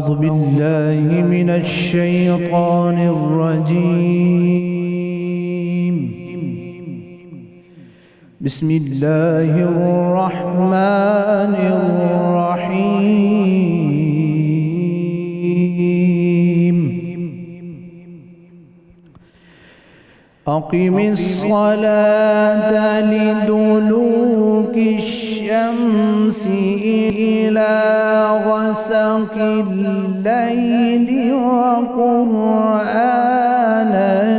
أعوذ بالله من الشيطان الرجيم. بسم الله الرحمن الرحيم. أقم الصلاة لدلوك الشمس إلى غسق الليل وقرآن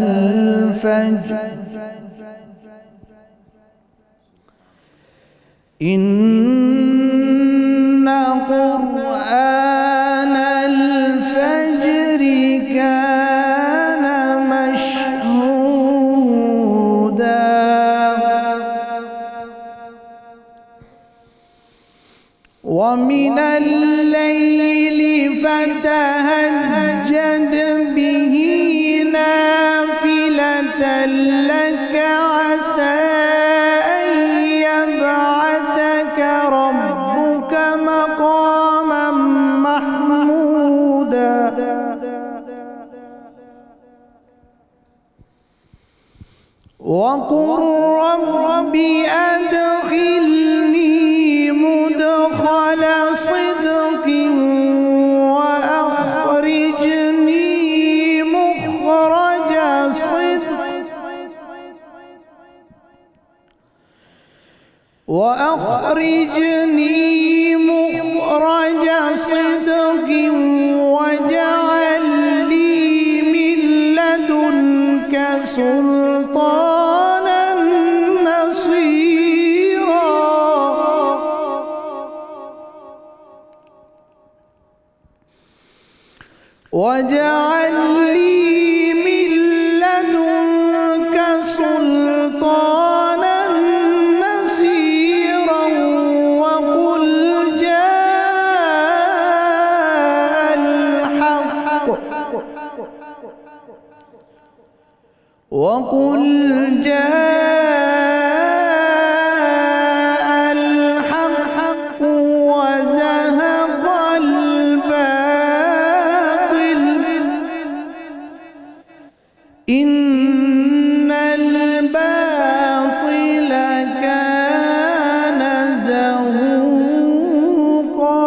الفجر إن قرآن الفجر كان مشهودا. ومن الليل فتهجد به نافلة لك عسى أن يبعثك ربك مقاما محمودا. وقل رب أدخلني مدخل صدق وأخرجني مخرج صدق واجعل لي من لدنك سلطانا نصيرا. واجعل لي من لدنك سلطانا نصيرا. وقل جاء الحق وقل جاء الحق وزهق الباطل إن الباطل كان زهوقا.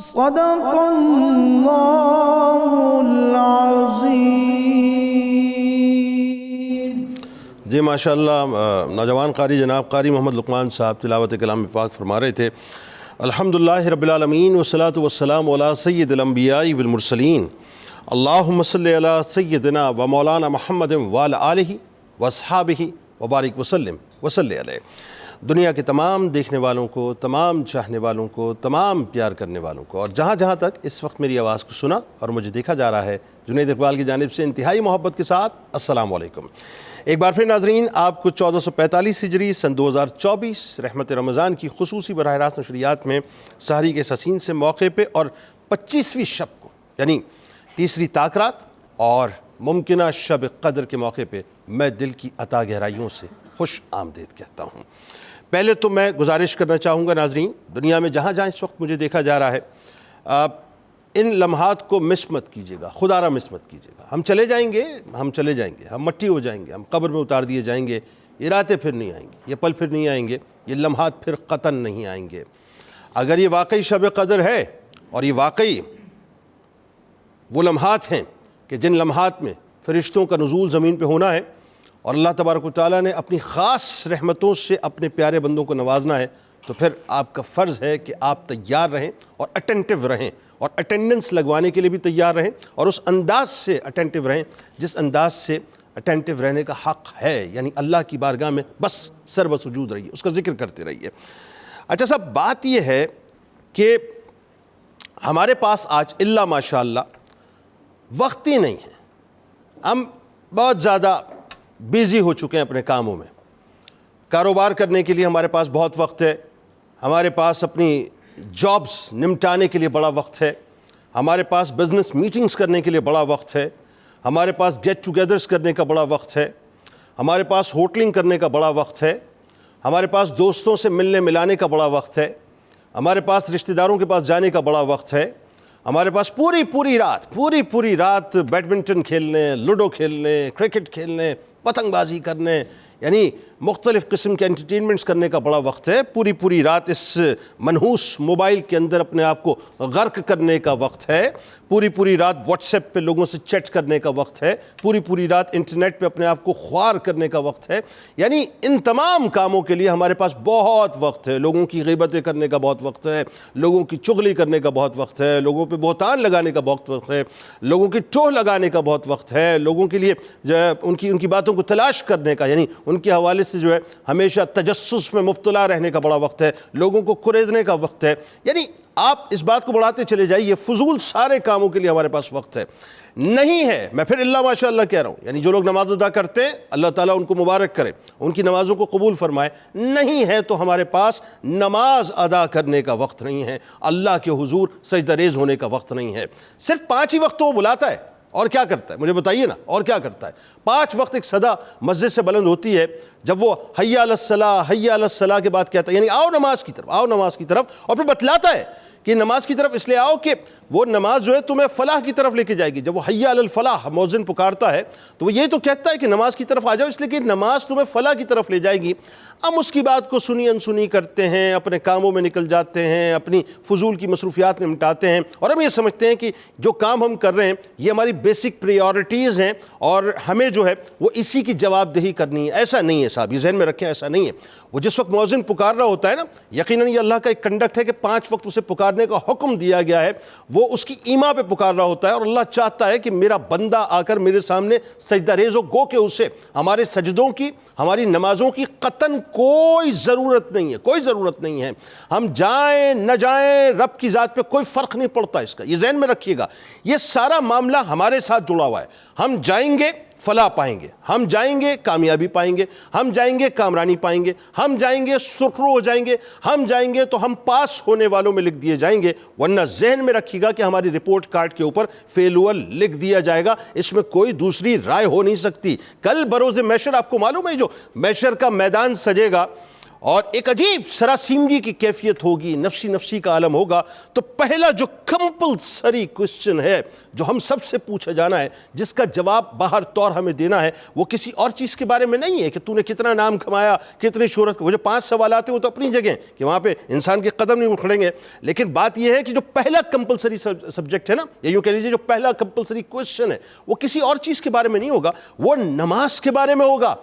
صدق الله العظيم. جی ماشاءاللہ نوجوان قاری جناب قاری محمد لقمان صاحب تلاوت کلام پاک فرما رہے تھے. الحمدللہ رب العالمین والصلاة والسلام علی سید الانبیاء والمرسلین. اللہم صلی علی سیدنا و مولانا محمد وعلی آلہ واصحابہ وبارک وسلم وصلی علیہ. دنیا کے تمام دیکھنے والوں کو، تمام چاہنے والوں کو، تمام پیار کرنے والوں کو، اور جہاں جہاں تک اس وقت میری آواز کو سنا اور مجھے دیکھا جا رہا ہے، جنید اقبال کی جانب سے انتہائی محبت کے ساتھ السلام علیکم. ایک بار پھر ناظرین آپ کو 1445 ہجری سن 2024 رحمت رمضان کی خصوصی براہ راست نشریات میں سحری کے حسین سے موقع پہ اور 25ویں شب کو یعنی تیسری تاکرات اور ممکنہ شب قدر کے موقع پہ میں دل کی عطا گہرائیوں سے خوش آمدید کہتا ہوں. پہلے تو میں گزارش کرنا چاہوں گا ناظرین، دنیا میں جہاں جہاں اس وقت مجھے دیکھا جا رہا ہے، ان لمحات کو مس مت کیجیے گا، خدا را مس مت کیجیے گا. ہم چلے جائیں گے، ہم مٹی ہو جائیں گے، ہم قبر میں اتار دیے جائیں گے. یہ راتیں پھر نہیں آئیں گی، یہ پل پھر نہیں آئیں گے، یہ لمحات پھر قطعاً نہیں آئیں گے. اگر یہ واقعی شب قدر ہے اور یہ واقعی وہ لمحات ہیں کہ جن لمحات میں فرشتوں کا نزول زمین پہ ہونا ہے اور اللہ تبارک و تعالیٰ نے اپنی خاص رحمتوں سے اپنے پیارے بندوں کو نوازنا ہے، تو پھر آپ کا فرض ہے کہ آپ تیار رہیں اور اٹینٹیو رہیں اور اٹینڈنس لگوانے کے لیے بھی تیار رہیں اور اس انداز سے اٹینٹیو رہیں جس انداز سے اٹینٹیو رہنے کا حق ہے، یعنی اللہ کی بارگاہ میں بس سر بسجود رہیے، اس کا ذکر کرتے رہیے. اچھا صاحب، بات یہ ہے کہ ہمارے پاس آج الا ماشاءاللہ وقت ہی نہیں ہے. ہم بہت زیادہ بیزی ہو چکے ہیں اپنے کاموں میں. کاروبار کرنے کے لیے ہمارے پاس بہت وقت ہے، ہمارے پاس اپنی جابز نمٹانے کے لیے بڑا وقت ہے، ہمارے پاس بزنس میٹنگز کرنے کے لیے بڑا وقت ہے، ہمارے پاس گیٹ ٹوگیدرز کرنے کا بڑا وقت ہے، ہمارے پاس ہوٹلنگ کرنے کا بڑا وقت ہے، ہمارے پاس دوستوں سے ملنے ملانے کا بڑا وقت ہے، ہمارے پاس رشتہ داروں کے پاس جانے کا بڑا وقت ہے، ہمارے پاس پوری رات بیڈمنٹن کھیلنے، لوڈو کھیلنے، کرکٹ کھیلنے، پتنگ بازی کرنے، یعنی مختلف قسم کے انٹرٹینمنٹس کرنے کا بڑا وقت ہے، پوری رات اس منحوس موبائل کے اندر اپنے آپ کو غرق کرنے کا وقت ہے، پوری رات واٹس ایپ پہ لوگوں سے چیٹ کرنے کا وقت ہے، پوری رات انٹرنیٹ پہ اپنے آپ کو خوار کرنے کا وقت ہے، یعنی ان تمام کاموں کے لیے ہمارے پاس بہت وقت ہے۔ لوگوں کی غیبتیں کرنے کا بہت وقت ہے، لوگوں کی چغلی کرنے کا بہت وقت ہے، لوگوں پہ بہتان لگانے کا بہت وقت ہے، لوگوں کی ٹوہ لگانے کا بہت وقت ہے، لوگوں کے لیے جو ہے ان کی باتوں کو تلاش کرنے کا، یعنی ان کے حوالے سے جو ہے ہمیشہ تجسس میں مبتلا رہنے کا بڑا وقت ہے، لوگوں کو کریدنے کا وقت ہے۔ یعنی آپ اس بات کو بڑھاتے چلے جائیے، فضول سارے کاموں کے لیے ہمارے پاس وقت ہے نہیں ہے۔ میں پھر اللہ ماشاء اللہ کہہ رہا ہوں، یعنی جو لوگ نماز ادا کرتے ہیں اللہ تعالیٰ ان کو مبارک کرے، ان کی نمازوں کو قبول فرمائے، نہیں ہے تو ہمارے پاس نماز ادا کرنے کا وقت نہیں ہے، اللہ کے حضور سجدہ ریز ہونے کا وقت نہیں ہے۔ صرف 5 ہی وقت تو وہ بلاتا ہے، اور کیا کرتا ہے؟ مجھے بتائیے نا، اور کیا کرتا ہے؟ 5 وقت ایک صدا مسجد سے بلند ہوتی ہے جب وہ حی علی الصلاۃ حی علی الصلاۃ کے بعد کہتا ہے، یعنی آؤ نماز کی طرف، آؤ نماز کی طرف، اور پھر بتلاتا ہے کہ نماز کی طرف اس لیے آؤ کہ وہ نماز جو ہے تمہیں فلاح کی طرف لے کے جائے گی۔ جب وہ حی علی الفلاح مؤذن پکارتا ہے تو وہ یہ تو کہتا ہے کہ نماز کی طرف آ جاؤ، اس لیے کہ نماز تمہیں فلاح کی طرف لے جائے گی۔ ہم اس کی بات کو سنی انسنی کرتے ہیں، اپنے کاموں میں نکل جاتے ہیں، اپنی فضول کی مصروفیات میں نمٹاتے ہیں، اور ہم یہ سمجھتے ہیں کہ جو کام ہم کر رہے ہیں یہ ہماری بیسک پریورٹیز ہیں اور ہمیں جو ہے وہ اسی کی جواب دہی کرنی ہے۔ ایسا نہیں ہے صاحب، یہ ذہن میں رکھیں، ایسا نہیں ہے۔ وہ جس وقت مؤذن پکار رہا ہوتا ہے نا، یقیناً یہ اللہ کا ایک کنڈکٹ ہے کہ 5 وقت اسے پکارنے کا حکم دیا گیا ہے، وہ اس کی ایما پہ پکار رہا ہوتا ہے، اور اللہ چاہتا ہے کہ میرا بندہ آ کر میرے سامنے سجدہ ریز ہو، گو کہ اسے ہمارے سجدوں کی، ہماری نمازوں کی قطعاً کوئی ضرورت نہیں ہے، کوئی ضرورت نہیں ہے۔ ہم جائیں نہ جائیں رب کی ذات پہ کوئی فرق نہیں پڑتا اس کا، یہ ذہن میں رکھیے گا۔ یہ سارا معاملہ ہمارے ساتھ جڑا ہوا ہے۔ ہم جائیں گے فلاح پائیں گے، ہم جائیں گے کامیابی پائیں گے، ہم جائیں گے کامرانی پائیں گے، ہم جائیں گے سرخرو ہو جائیں گے، ہم جائیں گے تو ہم پاس ہونے والوں میں لکھ دیے جائیں گے، ورنہ ذہن میں رکھیے گا کہ ہماری رپورٹ کارڈ کے اوپر فیلول لکھ دیا جائے گا، اس میں کوئی دوسری رائے ہو نہیں سکتی۔ کل بروز محشر آپ کو معلوم ہے جو محشر کا میدان سجے گا اور ایک عجیب سراسیمگی کی کیفیت ہوگی، نفسی کا عالم ہوگا، تو پہلا جو کمپلسری کوسچن ہے جو ہم سب سے پوچھا جانا ہے، جس کا جواب باہر طور ہمیں دینا ہے، وہ کسی اور چیز کے بارے میں نہیں ہے کہ تو نے کتنا نام کمایا، کتنی شہرت، وہ جو 5 سوالات ہیں وہ تو اپنی جگہ ہیں کہ وہاں پہ انسان کے قدم نہیں اکھڑیں گے، لیکن بات یہ ہے کہ جو پہلا کمپلسری سبجیکٹ ہے نا، یا یوں کہہ لیجیے جو پہلا کمپلسری کوسچن ہے وہ کسی اور چیز کے بارے میں نہیں ہوگا، وہ نماز کے بارے میں ہوگا۔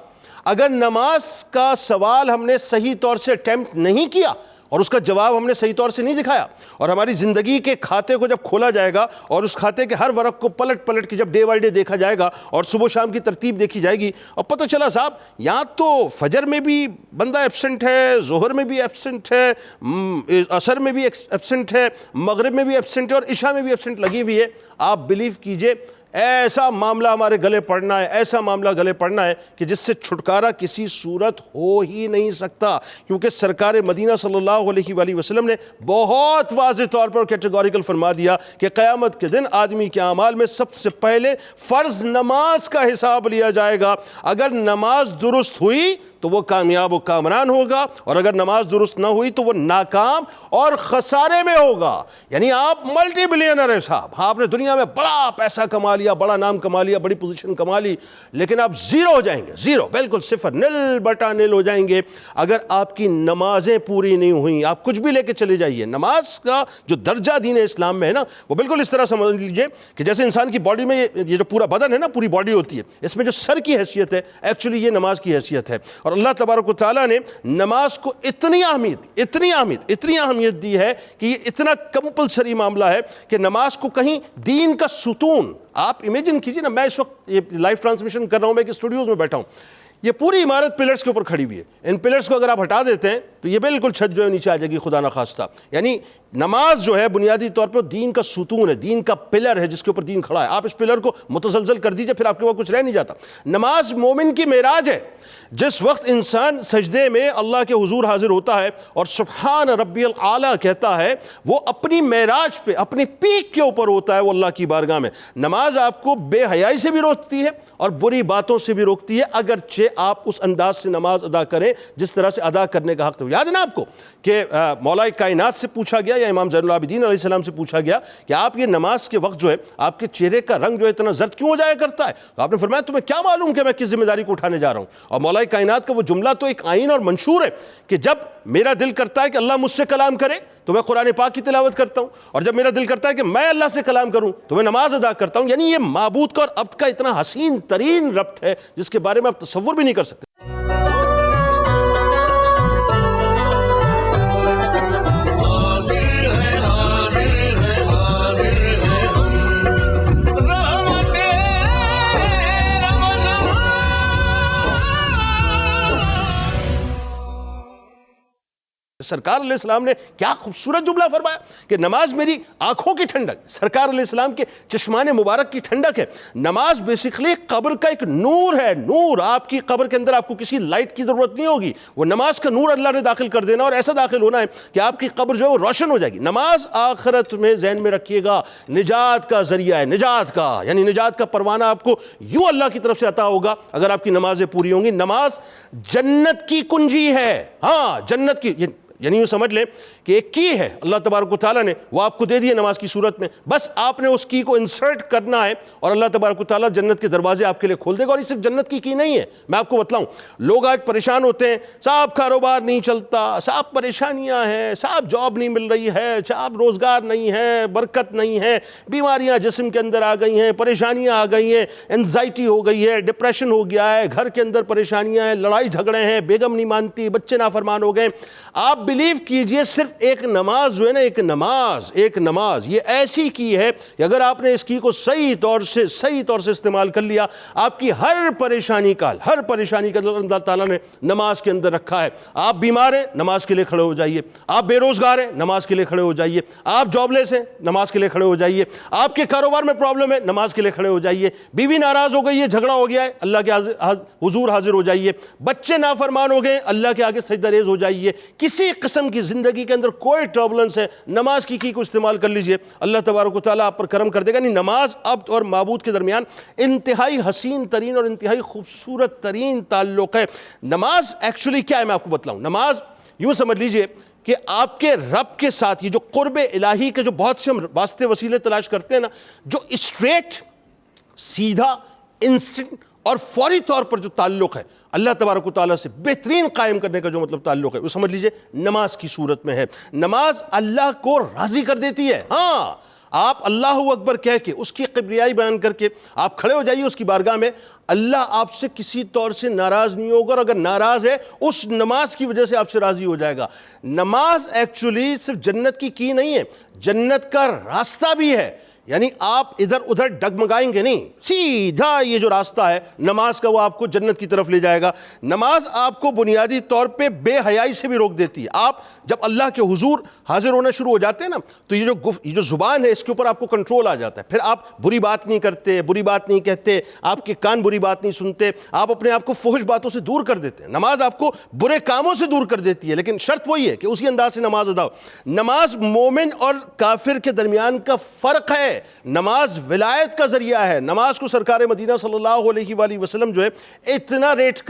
اگر نماز کا سوال ہم نے صحیح طور سے اٹیمپٹ نہیں کیا اور اس کا جواب ہم نے صحیح طور سے نہیں دکھایا، اور ہماری زندگی کے کھاتے کو جب کھولا جائے گا اور اس کھاتے کے ہر ورق کو پلٹ کے جب ڈے بائی ڈے دیکھا جائے گا اور صبح شام کی ترتیب دیکھی جائے گی، اور پتہ چلا صاحب یہاں تو فجر میں بھی بندہ ایبسنٹ ہے، ظہر میں بھی ایبسنٹ ہے، عصر میں بھی ایبسنٹ ہے، مغرب میں بھی ایبسنٹ ہے، اور عشاء میں بھی ایبسنٹ لگی ہوئی ہے، آپ بلیو کیجئے ایسا معاملہ ہمارے گلے پڑنا ہے، ایسا معاملہ گلے پڑنا ہے کہ جس سے چھٹکارا کسی صورت ہو ہی نہیں سکتا، کیونکہ سرکار مدینہ صلی اللہ علیہ وآلہ وسلم نے بہت واضح طور پر کیٹیگوریکل فرما دیا کہ قیامت کے دن آدمی کے اعمال میں سب سے پہلے فرض نماز کا حساب لیا جائے گا۔ اگر نماز درست ہوئی تو وہ کامیاب و کامران ہوگا، اور اگر نماز درست نہ ہوئی تو وہ ناکام اور خسارے میں ہوگا۔ یعنی آپ ملٹی بلینر ہیں صاحب، آپ نے دنیا میں بڑا پیسہ کما لیا، بڑا نام کما لیا، بڑی پوزیشن کما لی، لیکن آپ زیرو ہو جائیں گے، زیرو، بالکل صفر، نل بٹا نل ہو جائیں گے اگر آپ کی نمازیں پوری نہیں ہوئیں۔ آپ کچھ بھی لے کے چلے جائیے، نماز کا جو درجہ دین اسلام میں ہے نا، وہ بالکل اس طرح سمجھ لیجئے کہ جیسے انسان کی باڈی میں یہ جو پورا بدن ہے نا، پوری باڈی ہوتی ہے، اس میں جو سر کی حیثیت ہے ایکچولی یہ نماز کی حیثیت ہے، اور اللہ تبارک و تعالیٰ نے نماز کو اتنی اہمیت دی ہے کہ یہ اتنا کمپلسری معاملہ ہے کہ نماز کو کہیں دین کا ستون، آپ امیجن کیجئے نا، میں اس وقت یہ لائیو ٹرانسمیشن کر رہا ہوں، میں ایک اسٹوڈیوز میں بیٹھا ہوں، یہ پوری عمارت پلرز کے اوپر کھڑی ہوئی ہے، ان پلرز کو اگر آپ ہٹا دیتے ہیں تو یہ بالکل چھت جو ہے نیچے آ جائے گی خدا نخواستہ، یعنی نماز جو ہے بنیادی طور پر دین کا ستون ہے، دین کا پلر ہے جس کے اوپر دین کھڑا ہے. آپ اس پلر کو متزلزل کر دیجئے پھر آپ کے وہاں کچھ رہ نہیں جاتا. نماز مومن کی معراج ہے. جس وقت انسان سجدے میں اللہ کے حضور حاضر ہوتا ہے اور سبحان ربی الاعلیٰ کہتا ہے، وہ اپنی معراج پہ اپنی پیک کے اوپر ہوتا ہے وہ اللہ کی بارگاہ میں. نماز آپ کو بے حیائی سے بھی روکتی ہے اور بری باتوں سے بھی روکتی ہے، اگرچہ آپ اس انداز سے نماز ادا کریں جس طرح سے ادا کرنے کا حق تھا. یاد ہے نا آپ کو کہ مولا کائنات سے پوچھا گیا یا امام زین العابدین علیہ السلام سے پوچھا گیا کہ آپ یہ نماز کے وقت جو ہے آپ کے چہرے کا رنگ جو ہے اتنا زرد کیوں ہو جایا کرتا ہے؟ تو آپ نے فرمایا تمہیں کیا معلوم کہ میں کس ذمہ داری کو اٹھانے جا رہا ہوں. اور مولا کائنات کا وہ جملہ تو ایک آئین اور منشور ہے کہ جب میرا دل کرتا ہے کہ اللہ مجھ سے کلام کرے تو میں قرآن پاک کی تلاوت کرتا ہوں، اور جب میرا دل کرتا ہے کہ میں اللہ سے کلام کروں تو میں نماز ادا کرتا ہوں. یعنی یہ معبود کا اور عبد کا اتنا حسین ترین ربط ہے جس کے بارے میں آپ تصور بھی نہیں کر سکتے. سرکار علیہ السلام نے کیا خوبصورت جملہ فرمایا کہ نماز میری آنکھوں کی ٹھنڈک، سرکار علیہ السلام کے چشمان مبارک کی ٹھنڈک ہے. نماز بیسیکلی قبر کا ایک نور ہے. نور، آپ کی قبر کے اندر آپ کو کسی لائٹ کی ضرورت نہیں ہوگی، وہ نماز کا نور اللہ نے داخل کر دینا اور ایسا داخل ہونا ہے کہ آپ کی قبر جو ہے وہ روشن ہو جائے گی. نماز آخرت میں ذہن میں رکھیے گا نجات کا ذریعہ ہے، نجات کا، یعنی نجات کا پروانہ آپ کو یوں اللہ کی طرف سے عطا ہوگا اگر آپ کی نمازیں پوری ہوں گی. نماز جنت کی کنجی ہے. ہاں، جنت کی، یعنی یوں سمجھ لیں کہ ایک کی ہے اللہ تبارک و تعالیٰ نے، وہ آپ کو دے دی ہے نماز کی صورت میں، بس آپ نے اس کی کو انسرٹ کرنا ہے اور اللہ تبارک و تعالیٰ جنت کے دروازے آپ کے لیے کھول دے گا. اور یہ صرف جنت کی نہیں ہے، میں آپ کو بتلاؤں. لوگ آج پریشان ہوتے ہیں، صاحب کاروبار نہیں چلتا، صاحب پریشانیاں ہیں، صاحب جاب نہیں مل رہی ہے، صاحب روزگار نہیں ہے، برکت نہیں ہے، بیماریاں جسم کے اندر آ گئی ہیں، پریشانیاں آ گئی ہیں، انزائٹی ہو گئی ہے، ڈپریشن ہو گیا ہے، گھر کے اندر پریشانیاں ہیں، لڑائی جھگڑے ہیں، بیگم نہیں مانتی، بچے نافرمان ہو گئے. آپ بلیو کیجئے صرف ایک نماز جو ہے نا، ایک نماز یہ ایسی کی ہے کہ اگر آپ نے اس کی کو صحیح طور سے استعمال کر لیا، آپ کی ہر پریشانی کا اللہ تعالیٰ نے نماز کے اندر رکھا ہے. آپ بیمار ہیں، نماز کے لیے کھڑے ہو جائیے. آپ بے روزگار ہیں، نماز کے لیے کھڑے ہو جائیے. آپ جاب لیس ہیں، نماز کے لیے کھڑے ہو جائیے. آپ کے کاروبار میں پرابلم ہے، نماز کے لیے کھڑے ہو جائیے. بیوی ناراض ہو گئی ہے، جھگڑا ہو گیا ہے، اللہ کے حضور حاضر ہو جائیے. بچے نافرمان ہو گئے، اللہ کے آگے سجدہ ریز ہو جائیے. کسی قسم کی زندگی کے اندر کوئی ٹربلنس ہے، نماز کی کو استعمال کر لیجئے، اللہ تبارک و تعالیٰ آپ پر کرم کر دے گا. نہیں، نماز عبد اور معبود کے درمیان انتہائی حسین ترین اور انتہائی خوبصورت ترین تعلق ہے. نماز ایکچولی کیا ہے میں آپ کو بتلاؤں. نماز یوں سمجھ لیجئے کہ آپ کے رب کے ساتھ یہ جو قرب الہی کے جو بہت سے ہم واسطے وسیلے تلاش کرتے ہیں نا، جو اسٹریٹ، سیدھا، انسٹنٹ اور فوری طور پر جو تعلق ہے اللہ تبارک و تعالیٰ سے بہترین قائم کرنے کا جو مطلب تعلق ہے، وہ سمجھ لیجئے نماز کی صورت میں ہے. نماز اللہ کو راضی کر دیتی ہے. ہاں، آپ اللہ اکبر کہہ کے اس کی کبریائی بیان کر کے آپ کھڑے ہو جائیے اس کی بارگاہ میں، اللہ آپ سے کسی طور سے ناراض نہیں ہوگا، اور اگر ناراض ہے اس نماز کی وجہ سے آپ سے راضی ہو جائے گا. نماز ایکچولی صرف جنت کی نہیں ہے، جنت کا راستہ بھی ہے. یعنی آپ ادھر ادھر ڈگمگائیں گے نہیں، سیدھا یہ جو راستہ ہے نماز کا وہ آپ کو جنت کی طرف لے جائے گا. نماز آپ کو بنیادی طور پہ بے حیائی سے بھی روک دیتی ہے. آپ جب اللہ کے حضور حاضر ہونا شروع ہو جاتے ہیں نا، تو یہ جو زبان ہے اس کے اوپر آپ کو کنٹرول آ جاتا ہے. پھر آپ بری بات نہیں کرتے، بری بات نہیں کہتے، آپ کے کان بری بات نہیں سنتے، آپ اپنے آپ کو فحش باتوں سے دور کر دیتے ہیں. نماز آپ کو برے کاموں سے دور کر دیتی ہے، لیکن شرط وہی ہے کہ اسی انداز سے نماز ادا ہو. نماز مومن اور کافر کے درمیان کا فرق ہے. نماز ولایت کا ذریعہ ہے. نماز کو سرکار مدینہ صلی اللہ علیہ وآلہ وسلم جو ہے اتنا ریٹ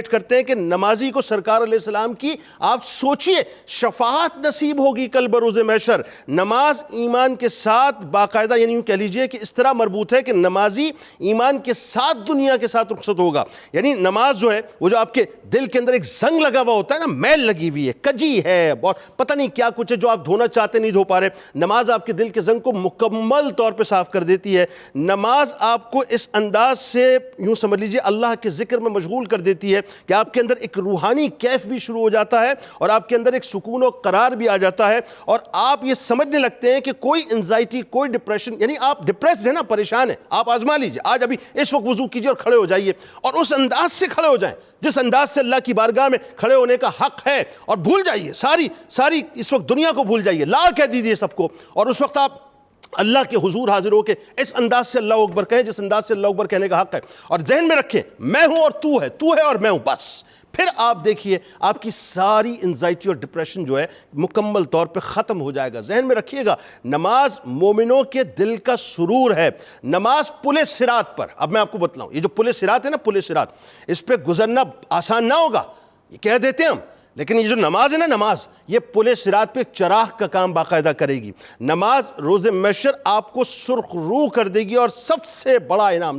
کرتے ہیں کہ نمازی کو سرکار علیہ السلام کی آپ سوچئے شفاعت نصیب ہوگی کل بروز محشر. نماز ایمان کے ساتھ باقاعدہ، یعنی یوں کہہ لیجئے کہ اس طرح مربوط ہے کہ نمازی ایمان کے ساتھ دنیا کے ساتھ رخصت ہوگا. یعنی نماز جو ہے وہ جو آپ کے دل کے اندر ایک زنگ لگا ہوا ہوتا ہے نا، میل لگی ہوئی ہے، کجی ہے اور پتہ نہیں کیا کچھ ہے جو آپ دھونا چاہتے نہیں دھو پا رہے، نماز آپ کے دل کے زنگ کو مکمل مکمل طور پہ صاف کر دیتی ہے۔ نماز آپ کو اس انداز سے یوں سمجھ لیجئے اللہ کے ذکر میں مشغول کر دیتی ہے کہ آپ کے اندر ایک روحانی کیف بھی شروع ہو جاتا ہے اور آپ کے اندر ایک سکون و قرار بھی آ جاتا ہے، اور آپ یہ سمجھنے لگتے ہیں کہ کوئی انزائٹی، کوئی ڈپریشن، یعنی آپ ڈپریسڈ ہیں نا، پریشان ہیں، آپ آزما لیجئے، آج ابھی اس وقت وضو کیجئے اور کھڑے ہو جائیے اور اس انداز سے کھڑے ہو جائیں جس انداز سے اللہ کی بارگاہ میں کھڑے ہونے کا حق ہے، اور بھول جائیے ساری اس وقت دنیا کو بھول جائیے، لا کہہ دیجیے سب کو، اور اس وقت آپ اللہ کے حضور حاضر ہو کے اس انداز سے اللہ اکبر کہیں جس انداز سے اللہ اکبر کہنے کا حق ہے، اور ذہن میں رکھیں میں ہوں اور تو ہے اور میں ہوں، بس پھر آپ دیکھیے آپ کی ساری انزائٹی اور ڈپریشن جو ہے مکمل طور پہ ختم ہو جائے گا۔ ذہن میں رکھیے گا نماز مومنوں کے دل کا سرور ہے۔ نماز پل صراط پر، اب میں آپ کو بتلاؤں، یہ جو پل صراط ہے نا، پل صراط، اس پہ گزرنا آسان نہ ہوگا، یہ کہہ دیتے ہیں ہم، لیکن یہ جو نماز ہے نا، نماز یہ پل صراط پہ چراغ کا کام باقاعدہ کرے گی۔ نماز روز محشر آپ کو سرخ رو کر دے گی، اور سب سے بڑا انعام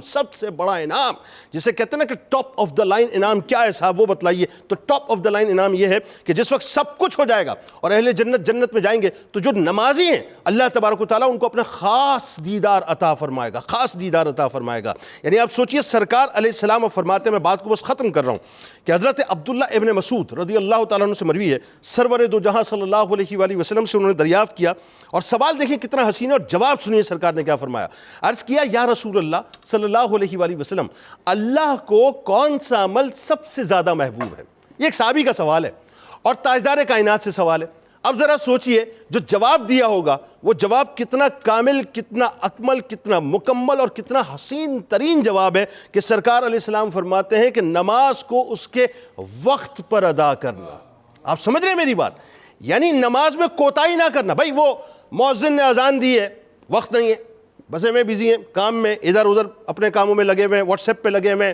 جسے کہتے ہیں نا کہ ٹاپ آف دا لائن انعام کیا ہے صاحب، وہ بتلائیے، تو ٹاپ آف دا لائن انعام یہ ہے کہ جس وقت سب کچھ ہو جائے گا اور اہل جنت جنت میں جائیں گے تو جو نمازی ہیں اللہ تبارک و تعالیٰ ان کو اپنا خاص دیدار عطا فرمائے گا، یعنی آپ سوچئے سرکار علیہ السلام فرماتے ہیں، میں بات کو بس ختم کر رہا ہوں، کہ حضرت عبداللہ ابن مسعود رضی اللہ تعالیٰ عنہ سے مروی ہے، سرور دو جہاں صلی اللہ علیہ وآلہ وسلم سے انہوں نے دریافت کیا، اور سوال دیکھیں کتنا حسین، اور جواب سنیے سرکار نے کیا فرمایا۔ عرض کیا یا رسول اللہ صلی اللہ علیہ وآلہ وسلم، اللہ کو کون سا عمل سب سے زیادہ محبوب ہے؟ یہ ایک صحابی کا سوال ہے اور تاجدار کائنات سے سوال ہے۔ اب ذرا سوچئے جو جواب دیا ہوگا وہ جواب کتنا کامل، کتنا اکمل، کتنا مکمل اور کتنا حسین ترین جواب ہے کہ سرکار علیہ السلام فرماتے ہیں کہ نماز کو اس کے وقت پر ادا کرنا۔ آپ سمجھ رہے ہیں میری بات؟ یعنی نماز میں کوتاہی نہ کرنا۔ بھائی وہ مؤذن نے اذان دی ہے، وقت نہیں ہے، بسیں میں بزی ہیں، کام میں، ادھر ادھر اپنے کاموں میں لگے ہوئے ہیں، واٹس ایپ پہ لگے ہوئے ہیں،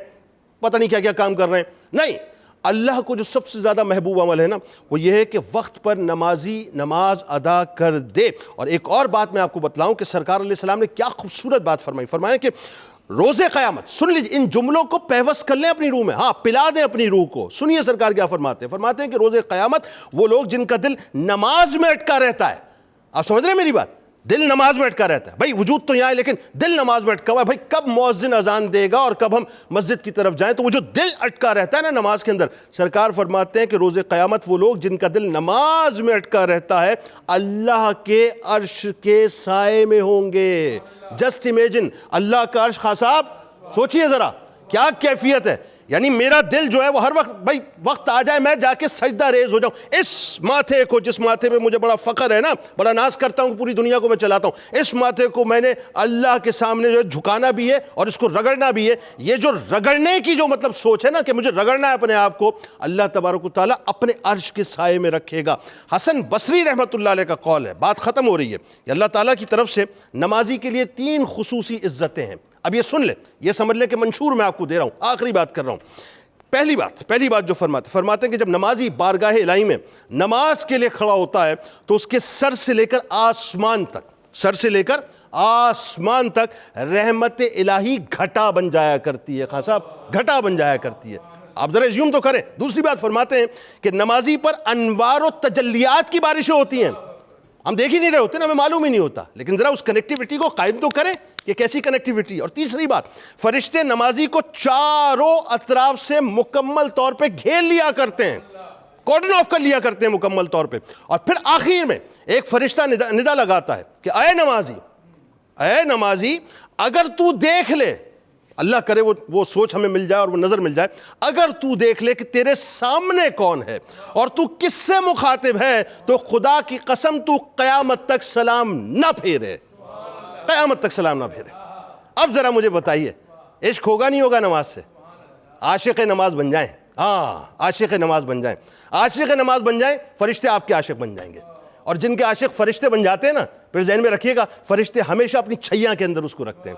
پتہ نہیں کیا کیا کام کر رہے ہیں، نہیں، اللہ کو جو سب سے زیادہ محبوب عمل ہے نا وہ یہ ہے کہ وقت پر نمازی نماز ادا کر دے۔ اور ایک اور بات میں آپ کو بتلاؤں کہ سرکار علیہ السلام نے کیا خوبصورت بات فرمایا کہ روز قیامت، سن لیجیے ان جملوں کو پیوست کر لیں اپنی روح میں، ہاں پلا دیں اپنی روح کو۔ سنیے سرکار کیا فرماتے ہیں کہ روز قیامت وہ لوگ جن کا دل نماز میں اٹکا رہتا ہے، آپ سمجھ رہے ہیں میری بات؟ دل نماز میں اٹکا رہتا ہے، بھائی وجود تو یہاں ہے لیکن دل نماز میں اٹکا ہوا ہے۔ بھائی کب مؤذن اذان دے گا اور کب ہم مسجد کی طرف جائیں، تو وہ جو دل اٹکا رہتا ہے نا نماز کے اندر، سرکار فرماتے ہیں کہ روز قیامت وہ لوگ جن کا دل نماز میں اٹکا رہتا ہے اللہ کے عرش کے سائے میں ہوں گے۔ جسٹ امیجن اللہ کا عرش، خاص صاحب سوچئے ذرا کیا کیفیت ہے، یعنی میرا دل جو ہے وہ ہر وقت، بھائی وقت آ جائے میں جا کے سجدہ ریز ہو جاؤں، اس ماتھے کو جس ماتھے پہ مجھے بڑا فخر ہے نا، بڑا ناز کرتا ہوں، پوری دنیا کو میں چلاتا ہوں، اس ماتھے کو میں نے اللہ کے سامنے جو جھکانا بھی ہے اور اس کو رگڑنا بھی ہے۔ یہ جو رگڑنے کی جو مطلب سوچ ہے نا کہ مجھے رگڑنا ہے اپنے آپ کو، اللہ تبارک و تعالیٰ اپنے عرش کے سائے میں رکھے گا۔ حسن بصری رحمۃ اللہ علیہ کا قول ہے، بات ختم ہو رہی ہے، کہ اللہ تعالیٰ کی طرف سے نمازی کے لیے 3 خصوصی عزتیں ہیں۔ اب یہ سن لیں، یہ سمجھ لیں کہ منشور میں آپ کو دے رہا ہوں، آخری بات کر رہا ہوں۔ پہلی بات جو فرماتے ہیں کہ جب نمازی بارگاہ الہی میں نماز کے لیے کھڑا ہوتا ہے تو اس کے سر سے لے کر آسمان تک رحمت الہی گھٹا بن جایا کرتی ہے، خاص صاحب گھٹا بن جایا کرتی ہے۔ آپ ذرا زیوم تو کریں۔ دوسری بات فرماتے ہیں کہ نمازی پر انوار و تجلیات کی بارشیں ہوتی ہیں، ہم دیکھ ہی نہیں رہے ہوتے نا، ہمیں معلوم ہی نہیں ہوتا، لیکن ذرا اس کنیکٹیوٹی کو قائم تو کریں کہ کیسی کنیکٹیوٹی۔ اور تیسری بات، فرشتے نمازی کو چاروں اطراف سے مکمل طور پہ گھیر لیا کرتے ہیں، کارڈن آف کر لیا کرتے ہیں مکمل طور پہ، اور پھر آخر میں ایک فرشتہ ندا لگاتا ہے کہ اے نمازی اگر تو دیکھ لے، اللہ کرے وہ سوچ ہمیں مل جائے اور وہ نظر مل جائے، اگر تو دیکھ لے کہ تیرے سامنے کون ہے اور تو کس سے مخاطب ہے تو خدا کی قسم تو قیامت تک سلام نہ پھیرے، قیامت تک سلام نہ پھیرے۔ اب ذرا مجھے بتائیے عشق ہوگا نہیں ہوگا نماز سے؟ عاشق نماز بن جائیں، عاشق نماز بن جائیں، عاشق نماز بن جائیں، فرشتے آپ کے عاشق بن جائیں گے، اور جن کے عاشق فرشتے بن جاتے ہیں نا، پھر ذہن میں رکھیے گا فرشتے ہمیشہ اپنی چھیاں کے اندر اس کو رکھتے ہیں۔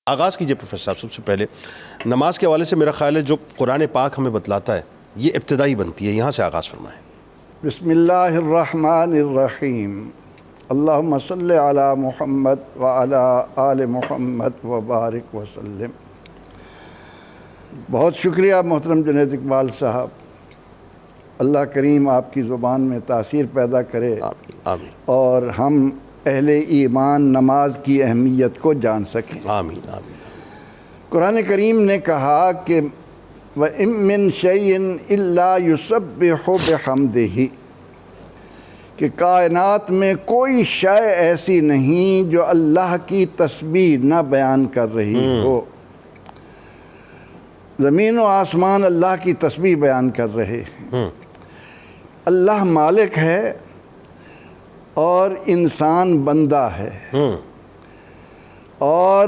آغاز کیجئے پروفیسر صاحب۔ سب سے پہلے نماز کے حوالے سے میرا خیال ہے جو قرآن پاک ہمیں بتلاتا ہے یہ ابتدائی بنتی ہے، یہاں سے آغاز فرمائیں۔ بسم اللہ الرحمن الرحیم اللہم صلی علی محمد وعلی آل محمد وبارک وسلم۔ بہت شکریہ محترم جنید اقبال صاحب، اللہ کریم آپ کی زبان میں تاثیر پیدا کرے آمین اور ہم اہل ایمان نماز کی اہمیت کو جان سکیں۔ آمین آمین۔ قرآن کریم نے کہا کہ وَإِن مِّن شَيْءٍ إِلَّا يُسَبِّحُ بِحَمْدِهِ، کہ کائنات میں کوئی شے ایسی نہیں جو اللہ کی تسبیح نہ بیان کر رہی ہو۔ زمین و آسمان اللہ کی تسبیح بیان کر رہے ہیں۔ اللہ مالک ہے اور انسان بندہ ہے، اور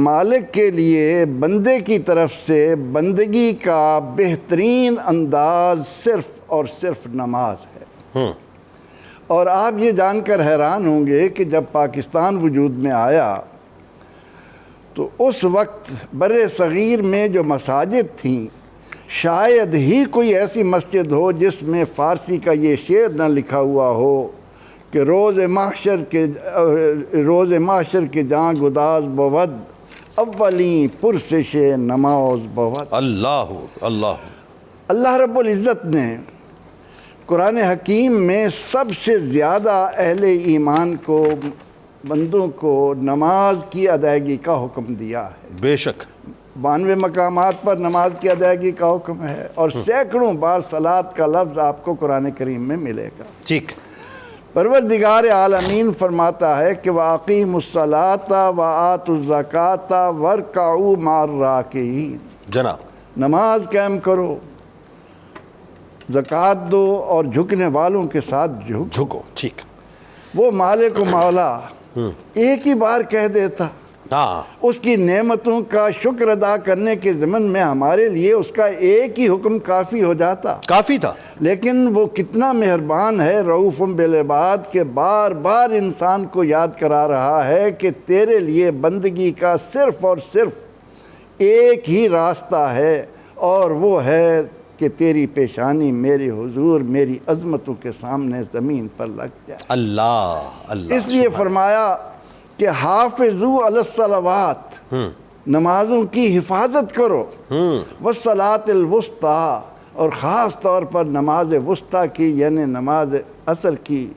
مالک کے لیے بندے کی طرف سے بندگی کا بہترین انداز صرف اور صرف نماز ہے۔ اور آپ یہ جان کر حیران ہوں گے کہ جب پاکستان وجود میں آیا تو اس وقت بر صغیر میں جو مساجد تھیں، شاید ہی کوئی ایسی مسجد ہو جس میں فارسی کا یہ شعر نہ لکھا ہوا ہو کہ روز محشر کے جاں گداز بود، اولیں پرسش نماز بود۔ اللہ رب العزت نے قرآن حکیم میں سب سے زیادہ اہل ایمان کو، بندوں کو نماز کی ادائیگی کا حکم دیا ہے۔ بے شک 92 مقامات پر نماز کی ادائیگی کا حکم ہے، اور سینکڑوں بار صلاۃ کا لفظ آپ کو قرآن کریم میں ملے گا۔ ٹھیک۔ پروردگار عالمین فرماتا ہے کہ وَأَقِیمُوا الصَّلَاةَ وَآتُوا الزَّکَاةَ وَارْکَعُوا مَعَ الرَّاکِعِینَ، جناب نماز قائم کرو، زکوٰۃ دو اور جھکنے والوں کے ساتھ جھکو۔ ٹھیک۔ وہ مالک و مولا ایک ہی بار کہہ دیتا، اس کی نعمتوں کا شکر ادا کرنے کے ضمن میں ہمارے لیے اس کا ایک ہی حکم کافی ہو جاتا، کافی تھا۔ لیکن وہ کتنا مہربان ہے، رؤوف بالعباد، کہ بار بار انسان کو یاد کرا رہا ہے کہ تیرے لیے بندگی کا صرف اور صرف ایک ہی راستہ ہے، اور وہ ہے کہ تیری پیشانی میرے حضور میری عظمتوں کے سامنے زمین پر لگ جائے۔ اللہ اس لیے فرمایا کہ حافظوا علی الصلوات، نمازوں کی حفاظت کرو، والصلاۃ الوسطیٰ، اور خاص طور پر نماز وسطیٰ کی یعنی نماز عصر کی،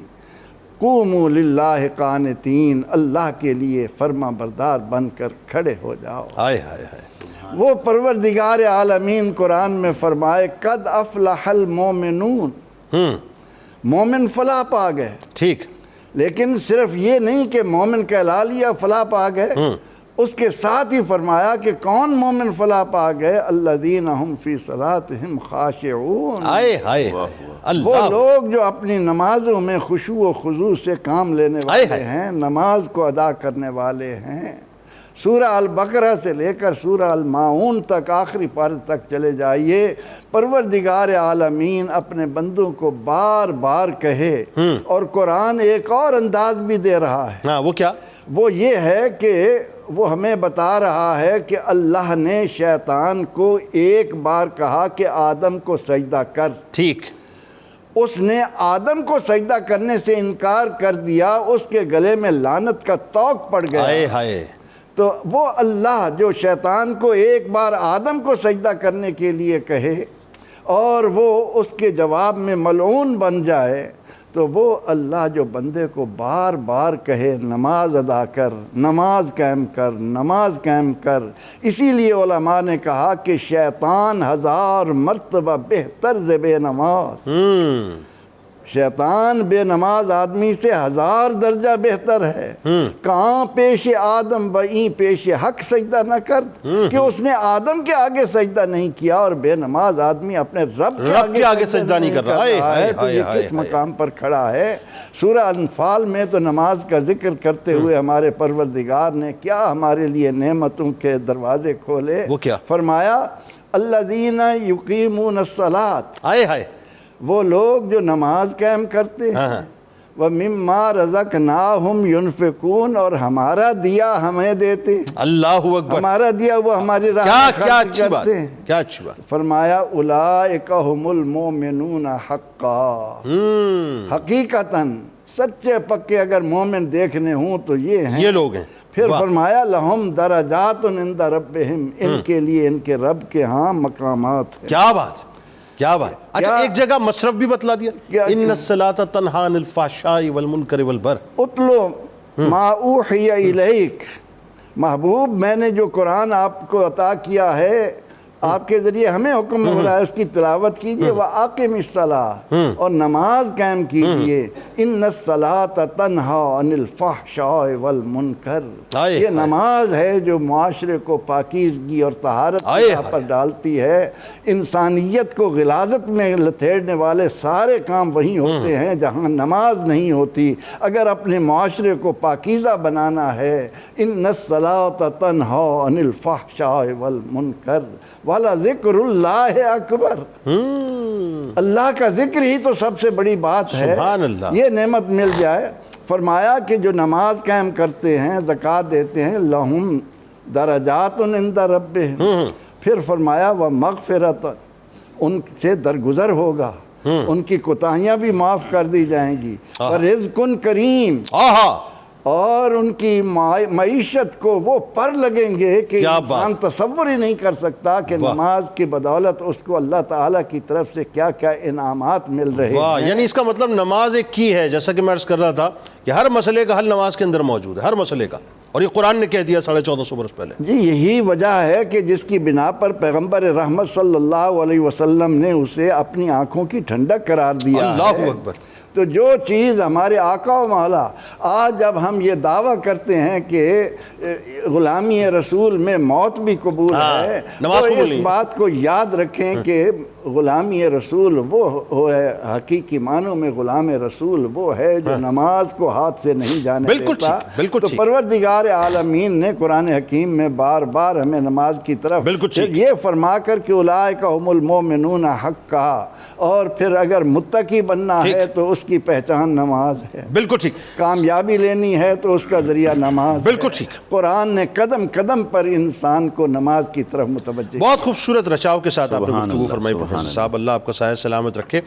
قوموا للہ قانتین، اللہ کے لیے فرما بردار بن کر کھڑے ہو جاؤ۔ وہ پروردگار عالمین قرآن میں فرمائے قد افلح المومنون، مومن فلاح پا گئے۔ ٹھیک۔ لیکن صرف یہ نہیں کہ مومن کہلا لیا فلاح پا گئے، اس کے ساتھ ہی فرمایا کہ کون مومن فلاح پا گئے، الذین ہم فی صلاتہم خاشعون، وہ لوگ جو اپنی نمازوں میں خشوع و خضوع سے کام لینے والے ہیں، نماز کو ادا کرنے والے ہیں۔ سورہ البقرہ سے لے کر سورہ الماعون تک، آخری پارے تک چلے جائیے، پروردگار عالمین اپنے بندوں کو بار بار کہے، اور قرآن ایک اور انداز بھی دے رہا ہے۔ وہ کیا؟ وہ یہ ہے کہ وہ ہمیں بتا رہا ہے کہ اللہ نے شیطان کو ایک بار کہا کہ آدم کو سجدہ کر۔ ٹھیک۔ اس نے آدم کو سجدہ کرنے سے انکار کر دیا، اس کے گلے میں لعنت کا طوق پڑ گیا۔ تو وہ اللہ جو شیطان کو ایک بار آدم کو سجدہ کرنے کے لیے کہے اور وہ اس کے جواب میں ملعون بن جائے، تو وہ اللہ جو بندے کو بار بار کہے نماز ادا کر، نماز قائم کر، نماز قائم کر۔ اسی لیے علماء نے کہا کہ شیطان 1000 مرتبہ بہتر ز بے نماز، شیطان بے نماز آدمی سے 1000 درجہ بہتر ہے۔ کہاں پیش آدم بئیں پیش حق سجدہ نہ کرد، کہ اس نے آدم کے آگے سجدہ نہیں کیا، اور بے نماز آدمی اپنے رب کے آگے سجدہ نہیں کر رہا ہے، تو یہ کس مقام پر کھڑا ہے؟ سورہ انفال میں تو نماز کا ذکر کرتے ہوئے ہمارے پروردگار نے کیا ہمارے لیے نعمتوں کے دروازے کھولے۔ وہ کیا فرمایا؟ الذین یقیمون الصلاۃ، وہ لوگ جو نماز قائم کرتے ہیں، وَمِمَّا رَزَقْنَاهُمْ يُنْفِقُونَ، اور ہمارا دیا ہمیں دیتے، اللہ اکبر، ہمارا دیا وہ ہماری راہ کیا میں کیا خرچ اچھی بات، کرتے ہیں۔ کیا اچھی بات۔ فرمایا اولئک هم المؤمنون حقا، حقیقتاً سچے پکے اگر مومن دیکھنے ہوں تو یہ ہیں۔ یہ لوگ ہیں۔ پھر واہ، فرمایا لہم درجات عند ربہم، ان کے لیے ان کے رب کے ہاں مقامات ہیں۔ کیا بات، کیا بات۔ اچھا کیا- ایک جگہ مصرف بھی بتلا دیا، کیا- ان الصلاۃ تنہی عن الفحشاء والمنکر والبغی۔ اتلو ما اوحی الیک، محبوب میں نے جو قرآن آپ کو عطا کیا ہے، آپ کے ذریعے ہمیں حکم ہو رہا ہے، اس کی تلاوت کیجئے، وَأَقِمِ الصَّلَاةَ، اور نماز قائم کیجئے، اِنَّ الصَّلَاةَ تَنْهَا عَنِ الْفَحْشَاءِ وَالْمُنْكَرِ، آئے یہ نماز ہے جو معاشرے کو پاکیزگی اور طہارت کی راہ پر ڈالتی ہے۔ انسانیت کو غلاظت میں لتھیڑنے والے سارے کام وہیں ہوتے ہیں جہاں نماز نہیں ہوتی۔ اگر اپنے معاشرے کو پاکیزہ بنانا ہے، اِنَّ الصَّلَاةَ تَنْهَا عَنِ الْفَحْشَاءِ وَالْمُنْكَرِ والا ذکر اللہ اکبر، اللہ کا ذکر ہی تو سب سے بڑی بات ہے۔ سبحان اللہ۔ یہ نعمت مل جائے۔ فرمایا کہ جو نماز قائم کرتے ہیں، زکوٰۃ دیتے ہیں، لہم درجات عند ربہم، پھر فرمایا ومغفرۃ، ان سے درگزر ہوگا، ان کی کوتاہیاں بھی معاف کر دی جائیں گی، ورزق کریم، آہا، اور ان کی معیشت کو وہ پر لگیں گے کہ کیا انسان بات۔ تصور ہی نہیں کر سکتا کہ واہ۔ نماز کی بدولت اس کو اللہ تعالیٰ کی طرف سے کیا کیا انعامات مل رہے واہ، ہیں۔ یعنی اس کا مطلب نماز ایک کی ہے، جیسا کہ میں عرض کر رہا تھا کہ ہر مسئلے کا حل نماز کے اندر موجود ہے، ہر مسئلے کا، اور یہ قرآن نے کہہ دیا 1450 برس پہلے۔ جی یہی وجہ ہے کہ جس کی بنا پر پیغمبر رحمت صلی اللہ علیہ وسلم نے اسے اپنی آنکھوں کی ٹھنڈک قرار دیا اللہ ہے۔ اکبر۔ تو جو چیز ہمارے آقا و مولا، آج جب ہم یہ دعویٰ کرتے ہیں کہ غلامی رسول میں موت بھی قبول ہے، نماز تو قبول اس نہیں۔ بات کو یاد رکھیں کہ غلامی رسول وہ ہے، حقیقی معنوں میں غلام رسول وہ ہے جو نماز کو ہاتھ سے نہیں جانے بالکل دیتا۔ ٹھیک، بالکل تو ٹھیک۔ پروردگار عالمین نے قرآن حکیم میں بار بار ہمیں نماز کی طرف بالکل پھر ٹھیک۔ یہ فرما کر کہ اولئک هم المؤمنون حقا، اور پھر اگر متقی بننا ٹھیک۔ ہے تو اس کی پہچان نماز ہے، بالکل ٹھیک، کامیابی لینی ہے تو اس کا ذریعہ نماز بالکل ہے۔ ٹھیک۔ قرآن نے قدم قدم پر انسان کو نماز کی طرف متوجہ کیا۔ بہت خوبصورت رچاؤ کے ساتھ آپ نے سبحان گفتگو اللہ، فرمائی سبحان پروفیسر صاحب، اللہ آپ کا سایہ سلامت رکھے۔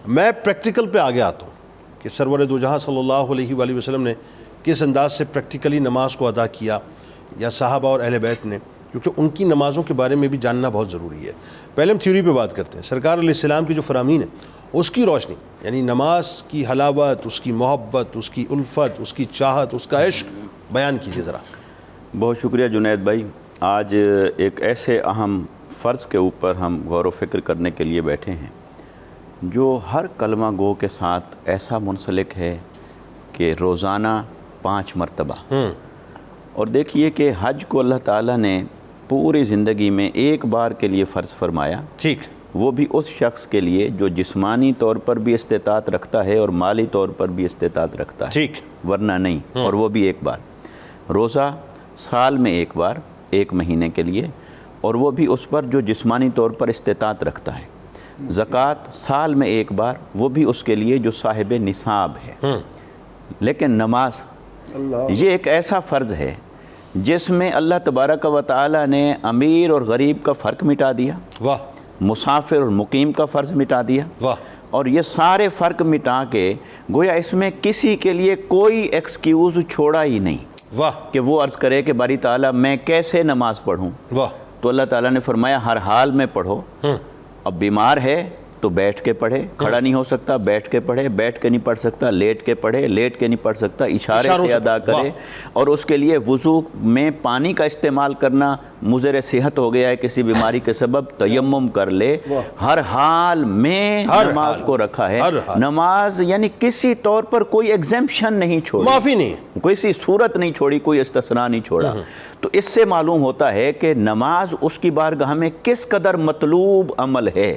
میں پریکٹیکل پہ آگے آتا ہوں کہ سرور دو جہاں صلی اللہ علیہ وآلہ وسلم نے کس انداز سے پریکٹیکلی نماز کو ادا کیا، یا صحابہ اور اہل بیت نے، کیونکہ ان کی نمازوں کے بارے میں بھی جاننا بہت ضروری ہے۔ پہلے ہم تھیوری پہ بات کرتے ہیں۔ سرکار علیہ السلام کی جو فرامین ہے اس کی روشنی، یعنی نماز کی حلاوت، اس کی محبت، اس کی الفت، اس کی چاہت، اس کا عشق بیان کیجیے ذرا۔ بہت شکریہ جنید بھائی۔ آج ایک ایسے اہم فرض کے اوپر ہم غور و فکر کرنے کے لیے بیٹھے ہیں جو ہر کلمہ گو کے ساتھ ایسا منسلک ہے کہ روزانہ 5 مرتبہ، اور دیکھیے کہ حج کو اللہ تعالیٰ نے پوری زندگی میں ایک بار کے لیے فرض فرمایا، ٹھیک، وہ بھی اس شخص کے لیے جو جسمانی طور پر بھی استطاعت رکھتا ہے اور مالی طور پر بھی استطاعت رکھتا ہے، ٹھیک، ورنہ نہیں، اور وہ بھی ایک بار۔ روزہ سال میں ایک بار، 1 مہینے کے لیے، اور وہ بھی اس پر جو جسمانی طور پر استطاعت رکھتا ہے۔ زکوٰۃ سال میں ایک بار، وہ بھی اس کے لیے جو صاحب نصاب ہے۔ لیکن نماز یہ ایک ایسا فرض ہے جس میں اللہ تبارک و تعالیٰ نے امیر اور غریب کا فرق مٹا دیا، واہ، مسافر اور مقیم کا فرض مٹا دیا، واہ، اور یہ سارے فرق مٹا کے گویا اس میں کسی کے لیے کوئی ایکسکیوز چھوڑا ہی نہیں واہ، کہ وہ عرض کرے کہ باری تعالیٰ میں کیسے نماز پڑھوں۔ واہ، تو اللہ تعالیٰ نے فرمایا ہر حال میں پڑھو۔ اب بیمار ہے تو بیٹھ کے پڑھے، کھڑا نہیں ہو سکتا بیٹھ کے پڑھے، بیٹھ کے نہیں پڑھ سکتا لیٹ کے پڑھے، لیٹ کے نہیں پڑھ سکتا اشارے سے ادا کرے، اور اس کے لیے وضو میں پانی کا استعمال کرنا مضر صحت ہو گیا ہے کسی بیماری کے سبب، تیمم کر لے۔ ہر حال میں نماز کو رکھا ہے۔ نماز یعنی کسی طور پر کوئی ایگزمپشن نہیں چھوڑی، معافی نہیں، کوئی سی صورت نہیں چھوڑی، کوئی استثناء نہیں چھوڑا۔ تو اس سے معلوم ہوتا ہے کہ نماز اس کی بارگاہ میں کس قدر مطلوب عمل ہے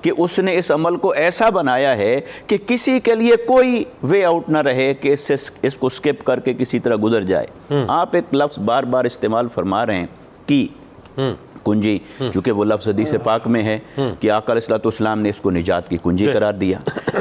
کہ اس نے اس عمل کو ایسا بنایا ہے کہ کسی کے لیے کوئی وے آؤٹ نہ رہے کہ اس کو سکپ کر کے کسی طرح گزر جائے۔ آپ ایک لفظ بار بار استعمال فرما رہے ہیں کی کنجی، چونکہ وہ لفظ حدیث پاک میں ہے کہ آقا علیہ الصلوۃ والسلام نے اس کو نجات کی کنجی قرار دیا۔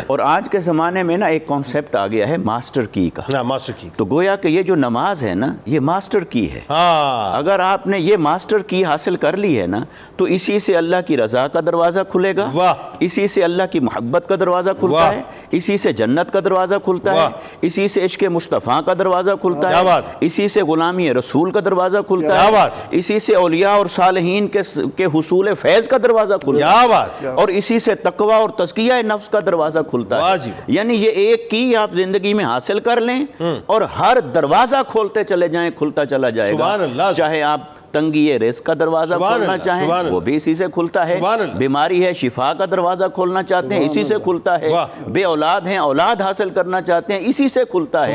اور آج کے زمانے میں نا ایک کانسیپٹ آ گیا ہے ماسٹر کی کا، ماسٹر کی، تو گویا کہ یہ جو نماز ہے نا یہ ماسٹر کی ہے۔ اگر آپ نے یہ ماسٹر کی حاصل کر لی ہے نا تو اسی سے اللہ کی رضا کا دروازہ کھلے گا، اسی سے اللہ کی محبت کا دروازہ کھلتا ہے، اسی سے جنت کا دروازہ کھلتا ہے، اسی سے عشق مصطفیٰ کا دروازہ کھلتا ہے، اسی سے غلامی رسول کا دروازہ کھلتا ہے، اسی سے اولیاء اور صالحین کے حصول فیض کا دروازہ کھلتا ہے، اور اسی سے تقوی اور تزکیہ نفس کا دروازہ کھلتا ہے۔ یعنی یہ ایک کی آپ زندگی میں حاصل کر لیں اور ہر دروازہ کھولتے چلے جائیں، کھلتا چلا جائے گا۔ چاہے آپ تنگی رزق کا دروازہ کھولنا چاہیں وہ بھی اسی سے کھلتا ہے، بیماری ہے شفا کا دروازہ کھولنا چاہتے ہیں اسی سے کھلتا ہے، بے اولاد ہیں اولاد حاصل کرنا چاہتے ہیں اسی سے کھلتا ہے۔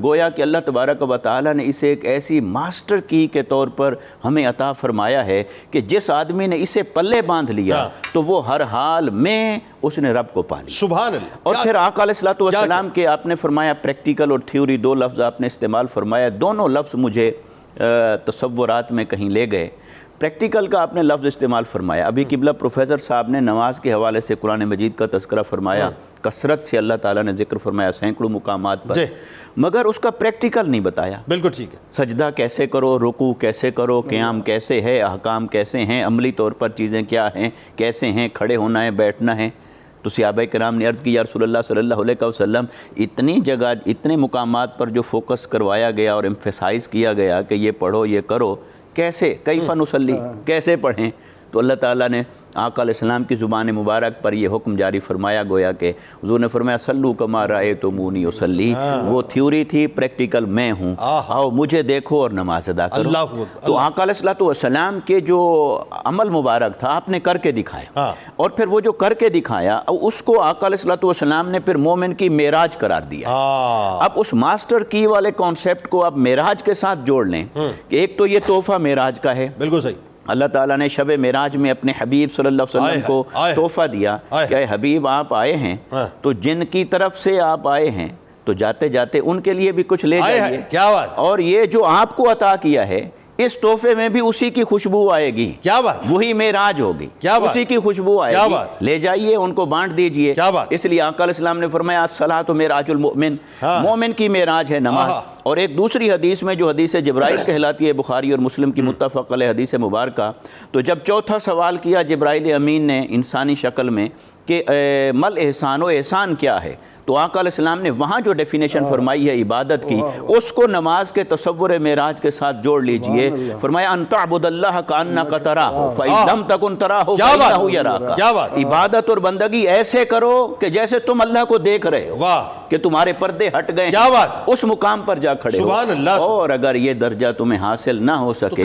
گویا کہ اللہ تبارک و تعالیٰ نے اسے ایک ایسی ماسٹر کی کے طور پر ہمیں عطا فرمایا ہے کہ جس آدمی نے اسے پلے باندھ لیا تو وہ ہر حال میں اس نے رب کو پا لیا۔ سبحان اللہ۔ اور پھر آقا علیہ الصلوۃ والسلام کے آپ نے فرمایا پریکٹیکل اور تھیوری، دو لفظ آپ نے استعمال فرمایا، دونوں لفظ مجھے تصورات میں کہیں لے گئے۔ پریکٹیکل کا آپ نے لفظ استعمال فرمایا، ابھی قبلہ پروفیسر صاحب نے نماز کے حوالے سے قرآن مجید کا تذکرہ فرمایا، کثرت سے اللہ تعالیٰ نے ذکر فرمایا سینکڑوں مقامات پر، مگر اس کا پریکٹیکل نہیں بتایا۔ بالکل ٹھیک ہے، سجدہ کیسے کرو، رکوع کیسے کرو، قیام کیسے ہے، احکام کیسے ہیں، عملی طور پر چیزیں کیا ہیں، کیسے ہیں، کھڑے ہونا ہے، بیٹھنا ہے۔ تو صحابہ کرام نے عرض کی یا رسول اللہ صلی اللہ علیہ وسلم اتنی جگہ اتنے مقامات پر جو فوکس کروایا گیا اور ایمفیسائز کیا گیا کہ یہ پڑھو یہ کرو، کیسے کیف نصلی، کیسے پڑھیں؟ تو اللہ تعالیٰ نے آقا علیہ السلام کی زبان مبارک پر یہ حکم جاری فرمایا، گویا کہ حضور نے فرمایا صلو کما رأیتمونی اصلی، وہ تھیوری تھی، پریکٹیکل میں ہوں، آؤ مجھے دیکھو اور نماز ادا کرو۔ تو آقا علیہ السلام کے جو عمل مبارک تھا آپ نے کر کے دکھایا، اور پھر وہ جو کر کے دکھایا اس کو آقا علیہ السلام نے پھر مومن کی معراج قرار دیا۔ اب اس ماسٹر کی والے کانسیپٹ کو آپ معراج کے ساتھ جوڑ لیں کہ ایک تو یہ تحفہ معراج کا ہے، بالکل صحیح، اللہ تعالیٰ نے شب معراج میں اپنے حبیب صلی اللہ علیہ وسلم کو تحفہ دیا کہ اے حبیب آپ آئے ہیں تو جن کی طرف سے آپ آئے ہیں تو جاتے جاتے ان کے لیے بھی کچھ لے جائیے، کیا بات، اور یہ جو آپ کو عطا کیا ہے اس تحفے میں بھی اسی کی خوشبو آئے گی، کیا بات، وہی معراج ہوگی، کیا بات، اسی کی خوشبو آئے گی، لے جائیے ان کو بانٹ دیجئے۔ کیا بات، اس لیے آقا علیہ السلام نے فرمایا الصلاۃ معراج المؤمن، مومن کی معراج ہے نماز۔ اور ایک دوسری حدیث میں جو حدیث جبرائیل کہلاتی ہے، بخاری اور مسلم کی متفق علیہ حدیث مبارکہ، تو جب چوتھا سوال کیا جبرائیل امین نے انسانی شکل میں کہ مل احسان و احسان کیا ہے، تو آقا علیہ السلام نے وہاں جو ڈیفینیشن فرمائی ہے عبادت کی اس کو نماز کے تصور معراج کے ساتھ جوڑ لیجئے۔ فرمایا ان تعبد اللہ کانک تراہ فإن لم تکن تراہ فإنہ یراک، عبادت اور بندگی ایسے کرو کہ جیسے تم اللہ کو دیکھ رہے ہو، کہ تمہارے پردے ہٹ گئے، اس مقام پر جا کھڑے ہو۔ اور اگر یہ درجہ تمہیں حاصل نہ ہو سکے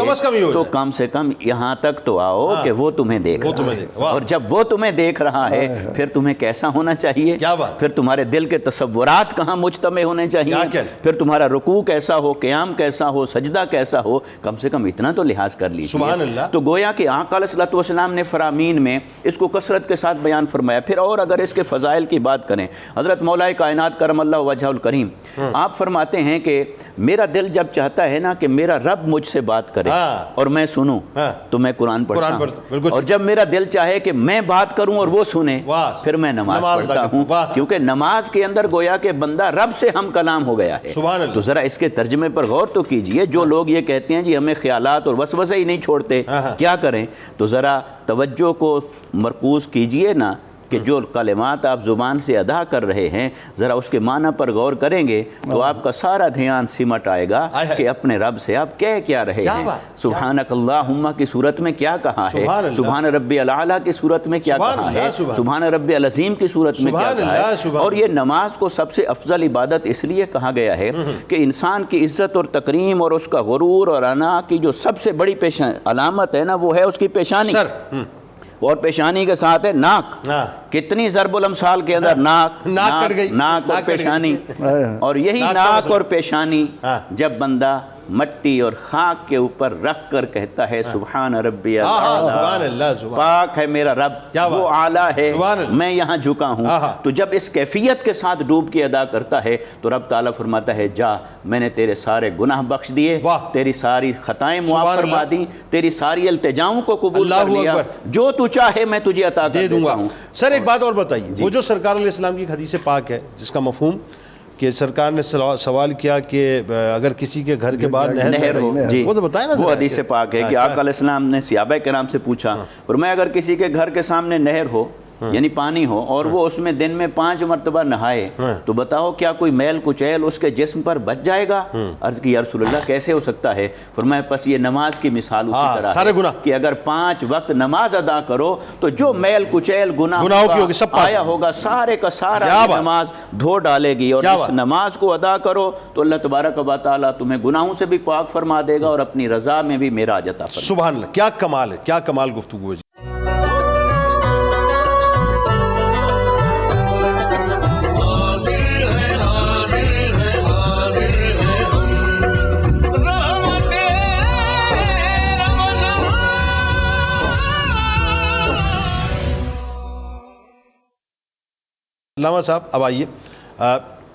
تو کم سے کم یہاں تک تو آؤ کہ وہ تمہیں دیکھ رہا ہے، اور جب وہ تمہیں دیکھ رہا ہے پھر تمہیں کیسا ہونا چاہیے، پھر تمہارے دل کے تصورات کہاں مجتمع ہونے چاہیے، پھر تمہارا رکوع کیسا ہو، قیام کیسا ہو، سجدہ کیسا ہو، کم سے کم اتنا تو لحاظ کر لیجیے۔ تو گویا کہ آقا علیہ الصلوۃ والسلام نے فرامین میں اس کو کثرت کے ساتھ بیان فرمایا۔ پھر اور اگر اس کے فضائل کی بات کریں، حضرت مولا کائنات کرم اللہ وجہہ الکریم آپ فرماتے ہیں کہ میرا دل جب چاہتا ہے نا کہ میرا رب مجھ سے بات کرے اور میں سنوں تو میں قرآن پڑھتا ہوں، اور جب میرا دل چاہے کہ میں بات کروں اور وہ سنے پھر میں نماز پڑھتا ہوں، کیونکہ نماز کے اندر گویا کہ بندہ رب سے ہم کلام ہو گیا ہے۔ تو ذرا اس کے ترجمے پر غور تو کیجئے، جو لوگ یہ کہتے ہیں جی ہمیں خیالات اور وسوسے ہی نہیں چھوڑتے کیا کریں، تو ذرا توجہ کو مرکوز کیجئے نا کہ جو کلمات آپ زبان سے ادا کر رہے ہیں ذرا اس کے معنی پر غور کریں گے تو آپ کا سارا دھیان سمٹ آئے گا کہ اپنے رب سے آپ کہہ کیا رہے ہیں۔ سبحانک اللہم کی صورت میں کیا کہا ہے، سبحان ربی الاعلیٰ کی صورت میں کیا کہا ہے، سبحان ربی العظیم کی صورت میں کیا کہا ہے۔ اور یہ نماز کو سب سے افضل عبادت اس لیے کہا گیا ہے کہ انسان کی عزت اور تکریم اور اس کا غرور اور انا کی جو سب سے بڑی علامت ہے نا وہ ہے اس کی پیشانی، اور پیشانی کے ساتھ ہے ناک، کتنی ضرب الامثال کے اندر ناک اور پیشانی، اور یہی ناک اور پیشانی جب بندہ مٹی اور خاک کے اوپر رکھ کر کہتا ہے سبحان ربی الاعلی، پاک ہے میرا رب، وہ اعلیٰ ہے، میں یہاں جھکا ہوں، تو جب اس کیفیت کے ساتھ ڈوب کے ادا کرتا ہے تو رب تعالیٰ فرماتا ہے جا، میں نے تیرے سارے گناہ بخش دیے، تیری ساری خطائیں معاف فرما دی، تیری ساری التجاؤں کو قبول کر لیا، جو تو چاہے میں تجھے عطا کر دیتا ہوں۔ سر ایک بات اور بتائیے، وہ جو سرکار علیہ السلام کی حدیث پاک ہے جس کا مفہوم کہ سرکار نے سوال کیا کہ اگر کسی کے گھر کے باہر نہر ہو، وہ تو بتائیں نا، وہ حدیث پاک ہے کہ آقا علیہ السلام نے صحابہ کرام سے پوچھا، فرمایا اگر کسی کے گھر کے سامنے نہر ہو یعنی پانی ہو اور وہ اس میں دن میں 5 مرتبہ نہائے تو بتاؤ کیا کوئی میل کچیل اس کے جسم پر بچ جائے گا؟ عرض کی یا رسول اللہ کیسے ہو سکتا ہے؟ فرمایا پس یہ نماز کی مثال اسی طرح ہے کہ اگر 5 وقت نماز ادا کرو تو جو میل کچیل گناہوں کا آیا ہوگا سارے کا سارا نماز دھو ڈالے گی، اور اس نماز کو ادا کرو تو اللہ تبارک و تعالیٰ تمہیں گناہوں سے بھی پاک فرما دے گا اور اپنی رضا میں بھی معراج عطا فرما۔ سبحان اللہ، کیا کمال ہے، کیا کمال گفتگو ہے۔ علامہ صاحب اب آئیے،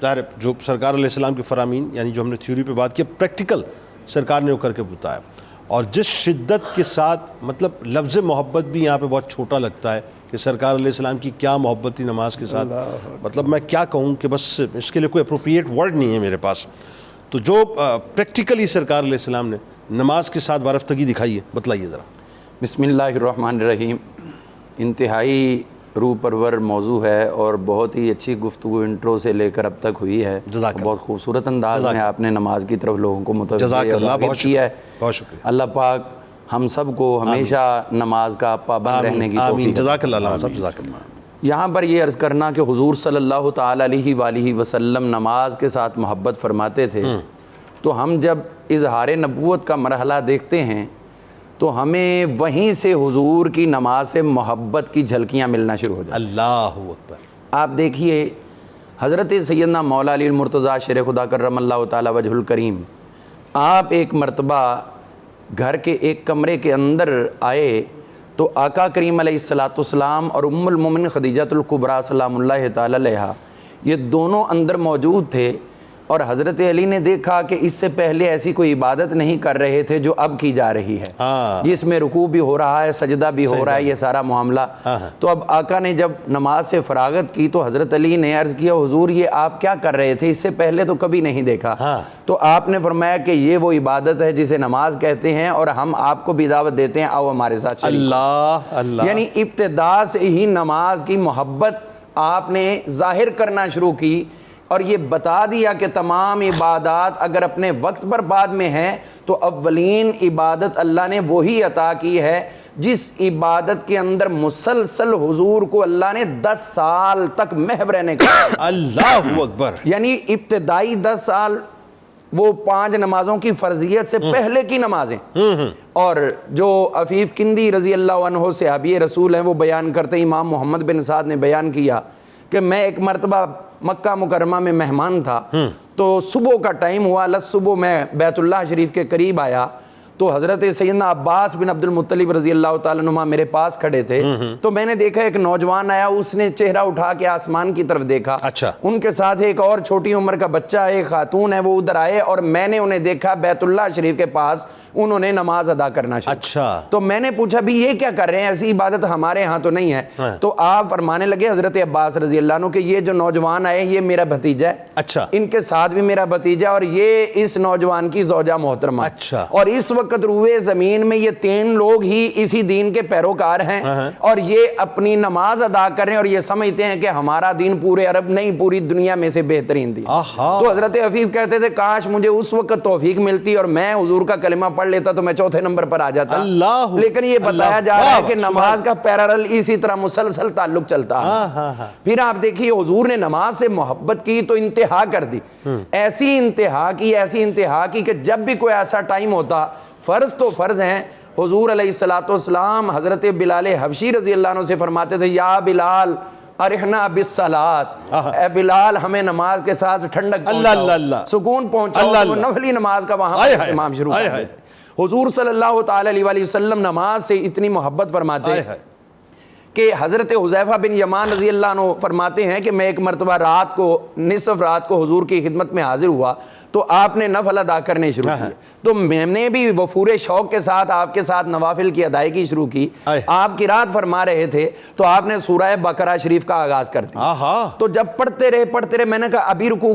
ظاہر جو سرکار علیہ السلام کے فرامین یعنی جو ہم نے تھیوری پہ بات کی، پریکٹیکل سرکار نے وہ کر کے بتایا، اور جس شدت کے ساتھ، مطلب لفظ محبت بھی یہاں پہ بہت چھوٹا لگتا ہے کہ سرکار علیہ السلام کی کیا محبت تھی نماز کے ساتھ، مطلب میں کیا کہوں کہ بس اس کے لیے کوئی اپروپریٹ ورڈ نہیں ہے میرے پاس۔ تو جو پریکٹیکلی سرکار علیہ السلام نے نماز کے ساتھ وارفتگی دکھائی ہے، بتلائیے ذرا۔ بسم اللہ الرحمن الرحیم۔ انتہائی روح پرور موضوع ہے اور بہت ہی اچھی گفتگو انٹرو سے لے کر اب تک ہوئی ہے، بہت خوبصورت انداز میں آپ نے نماز کی طرف لوگوں کو متوجہ کیا ہے۔ بہت شکریہ۔ اللہ پاک ہم سب کو ہمیشہ نماز کا پابند رہنے کی توفیق۔ جزاک اللہ علامہ صاحب، جزاک اللہ۔ یہاں پر یہ عرض کرنا کہ حضور صلی اللہ تعالیٰ علیہ وآلہ وسلم نماز کے ساتھ محبت فرماتے تھے، تو ہم جب اظہار نبوت کا مرحلہ دیکھتے ہیں تو ہمیں وہیں سے حضور کی نماز سے محبت کی جھلکیاں ملنا شروع ہو جائیں۔ اللہ اکبر۔ آپ دیکھیے حضرت سیدنا مولا علی المرتضیٰ شیر خدا کرم اللہ تعالی وجہ الکریم، آپ ایک مرتبہ گھر کے ایک کمرے کے اندر آئے تو آقا کریم علیہ السلام اور ام المومنین خدیجہ الکبریٰ سلام اللہ تعالی علیہا یہ دونوں اندر موجود تھے، اور حضرت علی نے دیکھا کہ اس سے پہلے ایسی کوئی عبادت نہیں کر رہے تھے جو اب کی جا رہی ہے، جس میں رکوع بھی ہو رہا ہے، سجدہ بھی ہو رہا ہے، یہ سارا معاملہ۔ تو اب آقا نے جب نماز سے فراغت کی تو حضرت علی نے عرض کیا حضور یہ آپ کیا کر رہے تھے، اس سے پہلے تو کبھی نہیں دیکھا۔ تو آپ نے فرمایا کہ یہ وہ عبادت ہے جسے نماز کہتے ہیں، اور ہم آپ کو بھی دعوت دیتے ہیں آؤ ہمارے ساتھ شریک ہو۔ یعنی ابتدا سے ہی نماز کی محبت آپ نے ظاہر کرنا شروع کی، اور یہ بتا دیا کہ تمام عبادات اگر اپنے وقت پر بعد میں ہیں تو اولین عبادت اللہ نے وہی عطا کی ہے جس عبادت کے اندر مسلسل حضور کو اللہ نے 10 سال تک محو رہنے کا۔ اللہ اکبر۔ یعنی ابتدائی 10 سال وہ 5 نمازوں کی فرضیت سے پہلے کی نمازیں، اور جو عفیف کندی رضی اللہ عنہ صحابی رسول ہیں وہ بیان کرتے، امام محمد بن سعد نے بیان کیا کہ میں ایک مرتبہ مکہ مکرمہ میں مہمان تھا، تو صبح کا ٹائم ہوا، صبح میں بیت اللہ شریف کے قریب آیا تو حضرت سیدنا عباس بن عبد المطلب رضی اللہ تعالیٰ عنہ میرے پاس کھڑے تھے، تو میں نے دیکھا ایک نوجوان آیا، اس نے چہرہ اٹھا کے آسمان کی طرف دیکھا، ان کے ساتھ ایک اور چھوٹی عمر کا بچہ ایک خاتون ہے وہ ادھر آئے، اور میں نے انہیں دیکھا بیت اللہ شریف کے پاس انہوں نے نماز ادا کرنا شروع۔ تو میں نے پوچھا بھی یہ کیا کر رہے ہیں، ایسی عبادت ہمارے ہاں تو نہیں ہے۔ تو آپ فرمانے لگے حضرت عباس رضی اللہ عنہ کہ یہ جو نوجوان آئے یہ میرا بھتیجا ہے، ان کے ساتھ بھی میرا بھتیجا، اور یہ اس نوجوان کی زوجہ محترمہ، اور اس وقت روئے زمین میں یہ 3 لوگ ہی اسی دین کے پیروکار ہیں، اور یہ اپنی نماز ادا کر رہے ہیں اور یہ سمجھتے ہیں کہ ہمارا دین پورے عرب نہیں پوری دنیا میں سے بہترین دین۔ تو حضرت عفیف کہتے تھے کاش مجھے اس وقت توفیق ملتی اور میں حضور کا کلمہ پڑھ لیتا تو میں 4تھے نمبر پر آ جاتا، لیکن یہ بتایا جا رہا ہے کہ نماز کا پیرالل اسی طرح مسلسل تعلق چلتا ہے۔ پھر آپ دیکھیے حضور نے نماز سے محبت کی تو انتہا کر دی، ایسی انتہا کی کہ جب بھی کوئی ایسا ٹائم ہوتا، فرض تو فرض ہیں، حضور علیہ الصلوۃ والسلام حضرت بلال حبشی رضی اللہ عنہ سے فرماتے تھے یا بلال ارحنا بالصلاۃ، اے بلال ہمیں نماز کے ساتھ ٹھنڈک پہنچاؤ، سکون پہنچاؤ، نفلی نماز کا وہاں اہتمام شروع کر دیا۔ حضور صلی اللہ تعالی علیہ وآلہ وسلم نماز سے اتنی محبت فرماتے ہیں کہ حضرت حذیفہ بن یمان رضی اللہ عنہ فرماتے ہیں کہ میں ایک مرتبہ رات کو، نصف رات کو حضور کی خدمت میں حاضر ہوا تو آپ نے نفل ادا کرنے شروع کیے، تو میں نے بھی وفور شوق کے ساتھ آپ کے ساتھ نوافل کی ادائیگی شروع کی۔ آپ قرات فرما رہے تھے تو آپ نے سورہ بقرہ شریف کا آغاز کر دیا، تو جب پڑھتے رہے میں نے کہا ابھی رکوع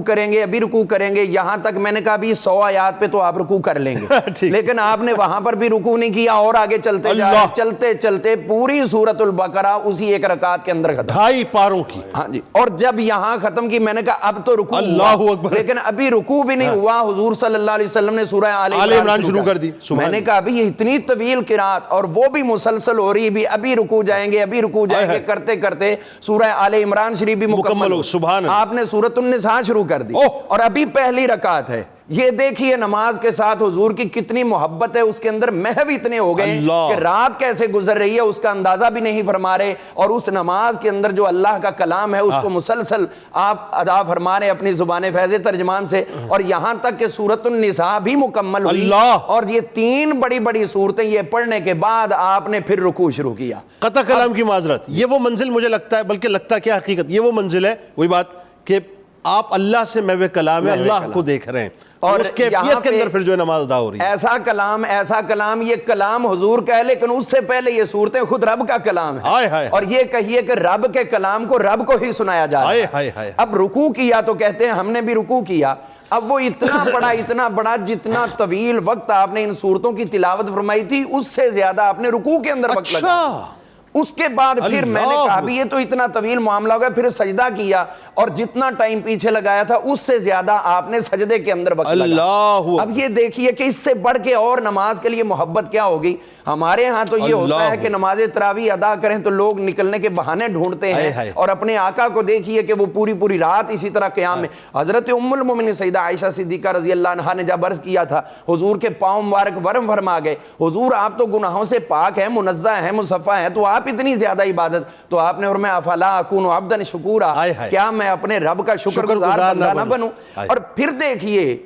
کریں گے، یہاں تک میں نے کہا ابھی 100 آیات پہ تو آپ رکوع کر لیں گے، لیکن آپ نے وہاں پر بھی رکوع نہیں کیا اور آگے چلتے چلتے پوری سورۃ البقرہ اسی ایک رکعت کے اندر ختم، 2.5 پاروں کی۔ ہاں جی، اور جب یہاں ختم کی میں نے کہا اب تو رکوع ہوا، لیکن ابھی رکوع بھی نہیں ہوا، حضور صلی اللہ علیہ وسلم نے سورہ آل عمران شروع کر دی۔ میں نے کہا ابھی یہ اتنی طویل قرات اور وہ بھی مسلسل ہو رہی، بھی ابھی رکوع جائیں گے کرتے کرتے سورہ آل عمران شریف بھی مکمل ہو، سبحان اللہ، آپ نے سورۃ النساء شروع کر دی اور ابھی پہلی رکعت ہے۔ یہ دیکھیے نماز کے ساتھ حضور کی کتنی محبت ہے، اس کے اندر محو اتنے ہو گئے کہ رات کیسے گزر رہی ہے اس کا اندازہ بھی نہیں فرما رہے، اور اس نماز کے اندر جو اللہ کا کلام ہے اس کو مسلسل آپ ادا فرما رہے اپنی زبان فیض ترجمان سے، اور یہاں تک کہ سورۃ النساء بھی مکمل ہوئی، اور یہ 3 بڑی بڑی صورتیں یہ پڑھنے کے بعد آپ نے پھر رکوع شروع کیا۔ قطع کلام کی معذرت، یہ وہ منزل مجھے لگتا ہے، بلکہ لگتا کیا حقیقت، یہ وہ منزل ہے، وہی بات کہ آپ اللہ سے محو کلام ہے، اللہ کو دیکھ رہے ہیں، اور اس کیفیت کے اندر پھر جو ہے نماز ادا ہو رہی ہے۔ ایسا کلام، یہ کلام حضور کا ہے، لیکن اس سے پہلے یہ صورتیں خود رب کا کلام ہے، اور یہ کہیے کہ رب کے کلام کو رب کو ہی سنایا جا رہا ہے۔ اب رکوع کیا تو کہتے ہیں ہم نے بھی رکوع کیا، اب وہ اتنا بڑا جتنا طویل وقت آپ نے ان صورتوں کی تلاوت فرمائی تھی اس سے زیادہ آپ نے رکوع کے اندر وقت لگا۔ اس کے بعد پھر میں نے کہا بھی یہ تو اتنا طویل معاملہ ہو گیا، پھر سجدہ کیا اور جتنا ٹائم پیچھے لگایا تھا اس سے زیادہ آپ نے سجدے کے اندر وقت لگا۔ اب یہ دیکھیے کہ اس سے بڑھ کے اور نماز کے لیے محبت کیا ہوگی۔ ہمارے ہاں تو یہ ہوتا ہے کہ نماز تراویح ادا کریں تو لوگ نکلنے کے بہانے ڈھونڈتے ہیں، اور اپنے آقا کو دیکھیے کہ وہ پوری رات اسی طرح قیام میں۔ حضرت ام المومنین سیدہ عائشہ صدیقہ رضی اللہ عنہا نے جب عرض کیا تھا حضور کے پاؤں مبارک ورم فرما گئے، حضور آپ تو گناہوں سے پاک ہیں، منزہ ہیں، مصفہ ہیں، تو آپ اتنی زیادہ عبادت، تو آپ نے فرمایا افلا اکون عبدا شکورا، کیا میں اپنے رب کا شکر گزار بندہ نہ بنوں؟ اور پھر دیکھیے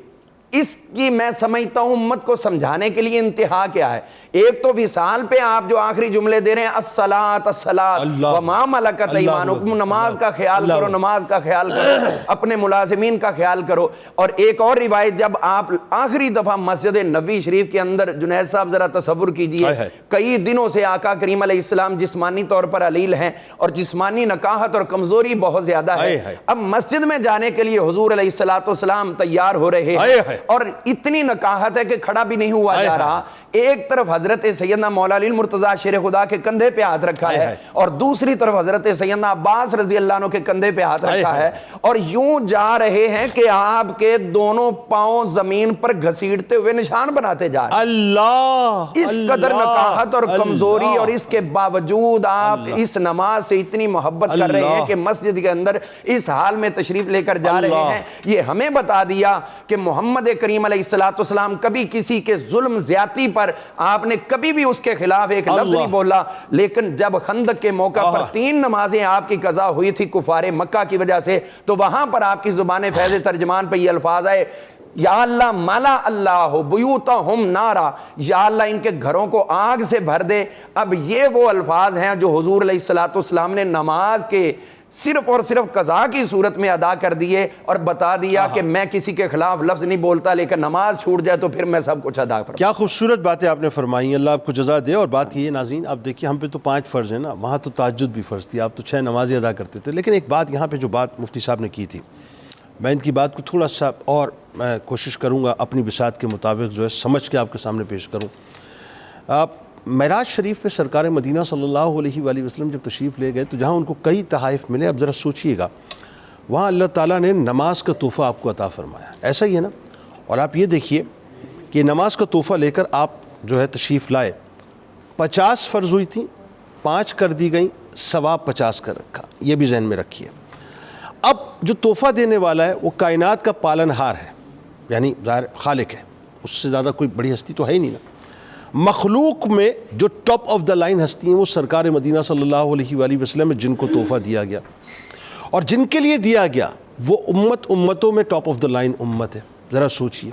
اس کی میں سمجھتا ہوں امت کو سمجھانے کے لیے انتہا کیا ہے۔ ایک تو وصال پہ آپ جو آخری جملے دے رہے ہیں الصلاۃ الصلاۃ وما ملکت ایمانکم، نماز کا خیال کرو، نماز کا خیال کرو، اپنے ملازمین کا خیال کرو۔ اور ایک اور روایت جب آپ آخری دفعہ مسجد نبوی شریف کے اندر، جنید صاحب ذرا تصور کیجئے، کئی دنوں سے آقا کریم علیہ السلام جسمانی طور پر علیل ہیں اور جسمانی نکاحت اور کمزوری بہت زیادہ ہے، اب مسجد میں جانے کے لیے حضور علیہ السلام تیار ہو رہے ہیں اور اتنی نکاحت ہے کہ کھڑا بھی نہیں ہوا جا رہا۔ ایک طرف حضرت سیدنا مولا علی المرتضیٰ شیر خدا کے کندھے پہ ہاتھ رکھا ہے اور دوسری طرف حضرت سیدنا عباس رضی اللہ عنہ کے کندھے پہ ہاتھ رکھا ہے، اور یوں جا رہے ہیں کہ آپ کے دونوں پاؤں زمین پر گھسیٹتے ہوئے نشان بناتے جا رہے ہیں۔ اللہ، اس قدر نکاحت اور کمزوری، اور اس کے باوجود آپ اس نماز سے اتنی محبت کر رہے ہیں کہ مسجد کے اندر اس حال میں تشریف لے کر جا رہے ہیں۔ یہ ہمیں بتا دیا کہ محمد کریم علیہ السلام کبھی کسی کے ظلم زیادتی پر آپ نے کبھی بھی اس کے خلاف ایک لفظ نہیں بولا، لیکن جب خندق کے موقع پر 3 نمازیں آپ کی قضا ہوئی تھی کفار مکہ کی وجہ سے، تو وہاں پر آپ کی زبان فیض ترجمان پہ یہ الفاظ آئے، یا اللہ ملا اللہ بیوتہم نارا، یا اللہ ان کے گھروں کو آگ سے بھر دے۔ اب یہ وہ الفاظ ہیں جو حضور علیہ السلام نے نماز کے صرف اور صرف قضا کی صورت میں ادا کر دیے اور بتا دیا کہ میں کسی کے خلاف لفظ نہیں بولتا، لیکن نماز چھوٹ جائے تو پھر میں سب کچھ ادا کروں۔ کیا خوبصورت باتیں آپ نے فرمائی، اللہ آپ کو جزا دے۔ اور بات یہ ناظرین، آپ دیکھیے ہم پہ تو 5 فرض ہیں نا، وہاں تو تہجد بھی فرض تھی، آپ تو 6 نمازیں ادا کرتے تھے، لیکن ایک بات یہاں پہ جو بات مفتی صاحب نے کی تھی، میں ان کی بات کو تھوڑا سا اور میں کوشش کروں گا اپنی بساط کے مطابق جو ہے سمجھ کے آپ کے سامنے پیش کروں۔ معراج شریف پہ سرکار مدینہ صلی اللہ علیہ وآلہ وسلم جب تشریف لے گئے تو جہاں ان کو کئی تحائف ملے، اب ذرا سوچئے گا، وہاں اللہ تعالیٰ نے نماز کا تحفہ آپ کو عطا فرمایا، ایسا ہی ہے نا؟ اور آپ یہ دیکھیے کہ نماز کا تحفہ لے کر آپ جو ہے تشریف لائے، 50 فرض ہوئی تھیں، 5 کر دی گئیں، ثواب 50 کا رکھا، یہ بھی ذہن میں رکھیے۔ اب جو تحفہ دینے والا ہے وہ کائنات کا پالن ہار ہے، یعنی ظاہر خالق ہے، اس سے زیادہ کوئی بڑی ہستی تو ہے ہی نہیں نا۔ مخلوق میں جو ٹاپ آف دا لائن ہستی ہیں وہ سرکار مدینہ صلی اللہ علیہ وآلہ وسلم ہے، جن کو تحفہ دیا گیا، اور جن کے لیے دیا گیا وہ امتوں میں ٹاپ آف دا لائن امت ہے. ذرا سوچئے،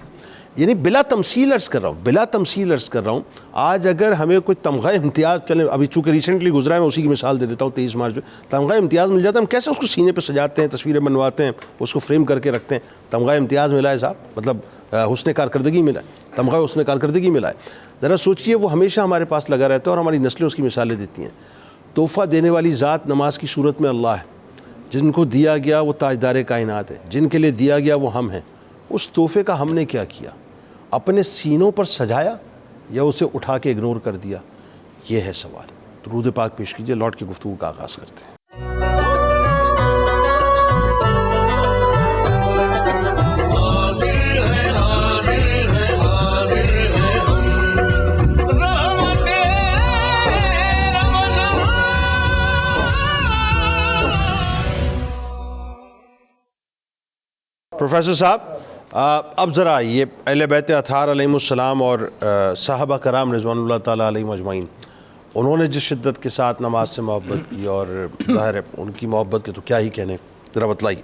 یعنی بلا تمثیل عرض کر رہا ہوں آج اگر ہمیں کوئی تمغہ امتیاز، چلیں ابھی چونکہ ریسنٹلی گزرا ہے میں اسی کی مثال دے دیتا ہوں، 23 مارچ میں تمغہ امتیاز مل جاتا ہے، ہم کیسے اس کو سینے پہ سجاتے ہیں، تصویریں بنواتے ہیں، اس کو فریم کر کے رکھتے ہیں. تمغہ امتیاز ملا ہے صاحب، مطلب حسن کارکردگی ملا ہے، تمغہ حسن کارکردگی ملا ہے. ذرا سوچئے، وہ ہمیشہ ہمارے پاس لگا رہتا ہے اور ہماری نسلیں اس کی مثالیں دیتی ہیں. تحفہ دینے والی ذات نماز کی صورت میں اللہ ہے، جن کو دیا گیا وہ تاجدار کائنات ہے، جن کے لیے دیا گیا وہ ہم ہیں. اس تحفے کا ہم نے کیا کیا؟ اپنے سینوں پر سجایا یا اسے اٹھا کے اگنور کر دیا؟ یہ ہے سوال. درود پاک پیش کیجئے، لوٹ کے گفتگو کا آغاز کرتے ہیں. پروفیسر صاحب، اب ذرا یہ اہل بیت اطہار علیہم السلام اور صحابہ کرام رضوان اللہ تعالیٰ علیہم اجمعین، انہوں نے جس شدت کے ساتھ نماز سے محبت کی، اور ظاہر ہے ان کی محبت کے تو کیا ہی کہنے، ذرا بتلائیے.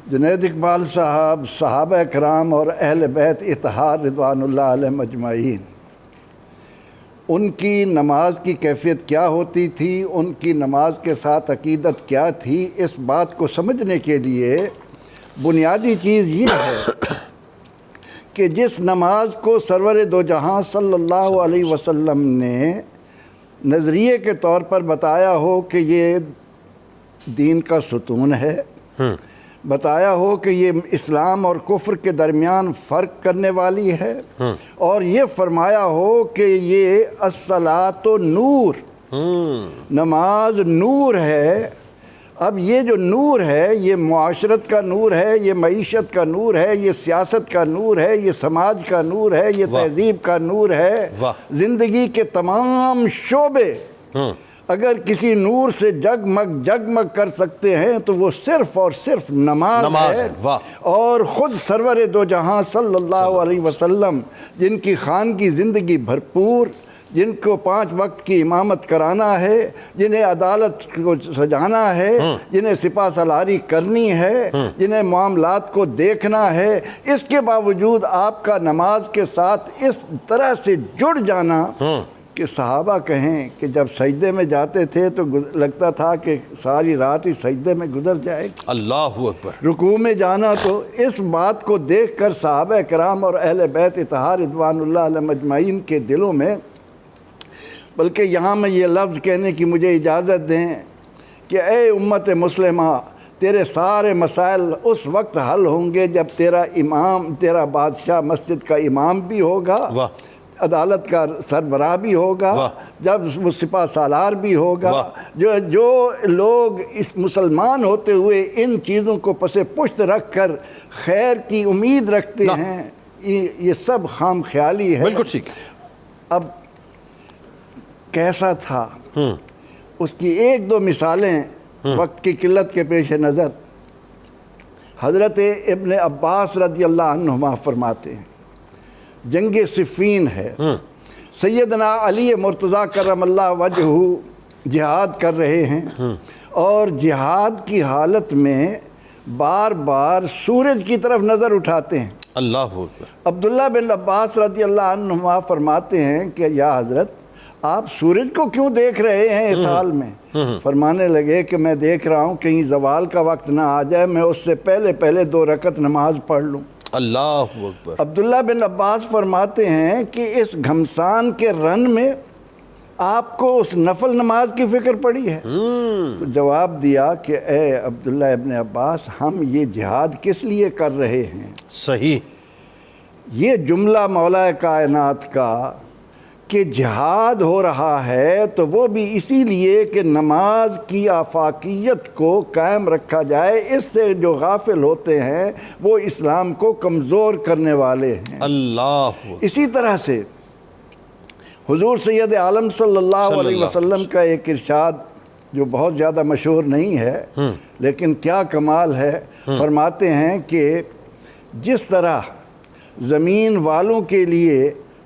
جنید اقبال صاحب، صحابہ کرام اور اہل بیت اطہار رضوان اللہ علیہم اجمعین، ان کی نماز کی کیفیت کیا ہوتی تھی، ان کی نماز کے ساتھ عقیدت کیا تھی، اس بات کو سمجھنے کے لیے بنیادی چیز یہ ہے کہ جس نماز کو سرور دو جہاں صلی اللہ علیہ وسلم نے نظریے کے طور پر بتایا ہو کہ یہ دین کا ستون ہے، بتایا ہو کہ یہ اسلام اور کفر کے درمیان فرق کرنے والی ہے، اور یہ فرمایا ہو کہ یہ الصلاۃ نور، نماز نور ہے. اب یہ جو نور ہے، یہ معاشرت کا نور ہے، یہ معیشت کا نور ہے، یہ سیاست کا نور ہے، یہ سماج کا نور ہے، یہ تہذیب کا نور ہے. زندگی کے تمام شعبے اگر کسی نور سے جگمگ کر سکتے ہیں تو وہ صرف اور صرف نماز ہے. اور خود سرور دو جہاں صلی اللہ علیہ وسلم، جن کی خان کی زندگی بھرپور، جن کو 5 وقت کی امامت کرانا ہے، جنہیں عدالت کو سجانا ہے، جنہیں سپہ سالاری کرنی ہے، جنہیں معاملات کو دیکھنا ہے، اس کے باوجود آپ کا نماز کے ساتھ اس طرح سے جڑ جانا کہ صحابہ کہیں کہ جب سجدے میں جاتے تھے تو لگتا تھا کہ ساری رات ہی سجدے میں گزر جائے گی. اللہ اکبر. رکوع میں جانا، تو اس بات کو دیکھ کر صحابہ کرام اور اہل بیت اطہار رضوان اللہ علیہم اجمعین کے دلوں میں، بلکہ یہاں میں یہ لفظ کہنے کی مجھے اجازت دیں کہ اے امت مسلمہ، تیرے سارے مسائل اس وقت حل ہوں گے جب تیرا بادشاہ مسجد کا امام بھی ہوگا، عدالت کا سربراہ بھی ہوگا، جب وہ سپہ سالار بھی ہوگا. جو لوگ اس مسلمان ہوتے ہوئے ان چیزوں کو پس پشت رکھ کر خیر کی امید رکھتے ہیں، یہ سب خام خیالی ہے. بالکل ٹھیک. اب کیسا تھا، اس کی 1-2 مثالیں وقت کی قلت کے پیش نظر. حضرت ابن عباس رضی اللہ عنہما فرماتے ہیں، جنگ صفین ہے، سیدنا علی مرتضیٰ کرم اللہ وجہہ جہاد کر رہے ہیں، اور جہاد کی حالت میں بار بار سورج کی طرف نظر اٹھاتے ہیں. اللہ اکبر. عبداللہ بن عباس رضی اللہ عنہما فرماتے ہیں کہ یا حضرت، آپ سورج کو کیوں دیکھ رہے ہیں اس حال میں؟ فرمانے لگے کہ میں دیکھ رہا ہوں کہیں زوال کا وقت نہ آ جائے، میں اس سے پہلے 2 رکعت نماز پڑھ لوں. اللہ اکبر. عبداللہ بن عباس فرماتے ہیں کہ اس گھمسان کے رن میں آپ کو اس نفل نماز کی فکر پڑی ہے؟ تو جواب دیا کہ اے عبداللہ ابن عباس، ہم یہ جہاد کس لیے کر رہے ہیں؟ صحیح. یہ جملہ مولا کائنات کا کہ جہاد ہو رہا ہے تو وہ بھی اسی لیے کہ نماز کی آفاقیت کو قائم رکھا جائے. اس سے جو غافل ہوتے ہیں وہ اسلام کو کمزور کرنے والے ہیں. اللہ. اسی طرح سے حضور سید عالم صلی اللہ علیہ وسلم کا ایک ارشاد جو بہت زیادہ مشہور نہیں ہے لیکن کیا کمال ہے. فرماتے ہیں کہ جس طرح زمین والوں کے لیے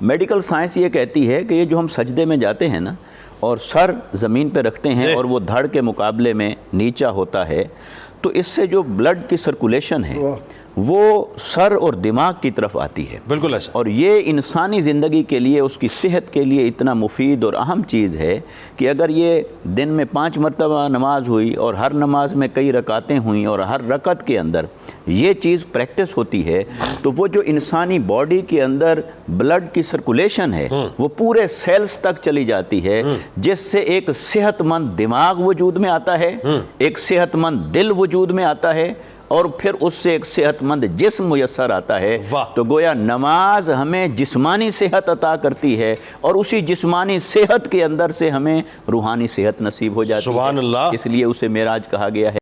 میڈیکل سائنس یہ کہتی ہے کہ یہ جو ہم سجدے میں جاتے ہیں نا اور سر زمین پہ رکھتے ہیں اور وہ دھڑ کے مقابلے میں نیچا ہوتا ہے، تو اس سے جو بلڈ کی سرکولیشن ہے وہ سر اور دماغ کی طرف آتی ہے. بالکل ایسا. اور یہ انسانی زندگی کے لیے، اس کی صحت کے لیے اتنا مفید اور اہم چیز ہے کہ اگر یہ دن میں 5 مرتبہ نماز ہوئی اور ہر نماز میں کئی رکعتیں ہوئیں اور ہر رکعت کے اندر یہ چیز پریکٹس ہوتی ہے، تو وہ جو انسانی باڈی کے اندر بلڈ کی سرکولیشن ہے وہ پورے سیلز تک چلی جاتی ہے، جس سے ایک صحت مند دماغ وجود میں آتا ہے، ایک صحت مند دل وجود میں آتا ہے، اور پھر اس سے ایک صحت مند جسم میسر آتا ہے. تو گویا نماز ہمیں جسمانی صحت عطا کرتی ہے اور اسی جسمانی صحت کے اندر سے ہمیں روحانی صحت نصیب ہو جاتی ہے. سبحان اللہ. اس لیے اسے معراج کہا گیا ہے.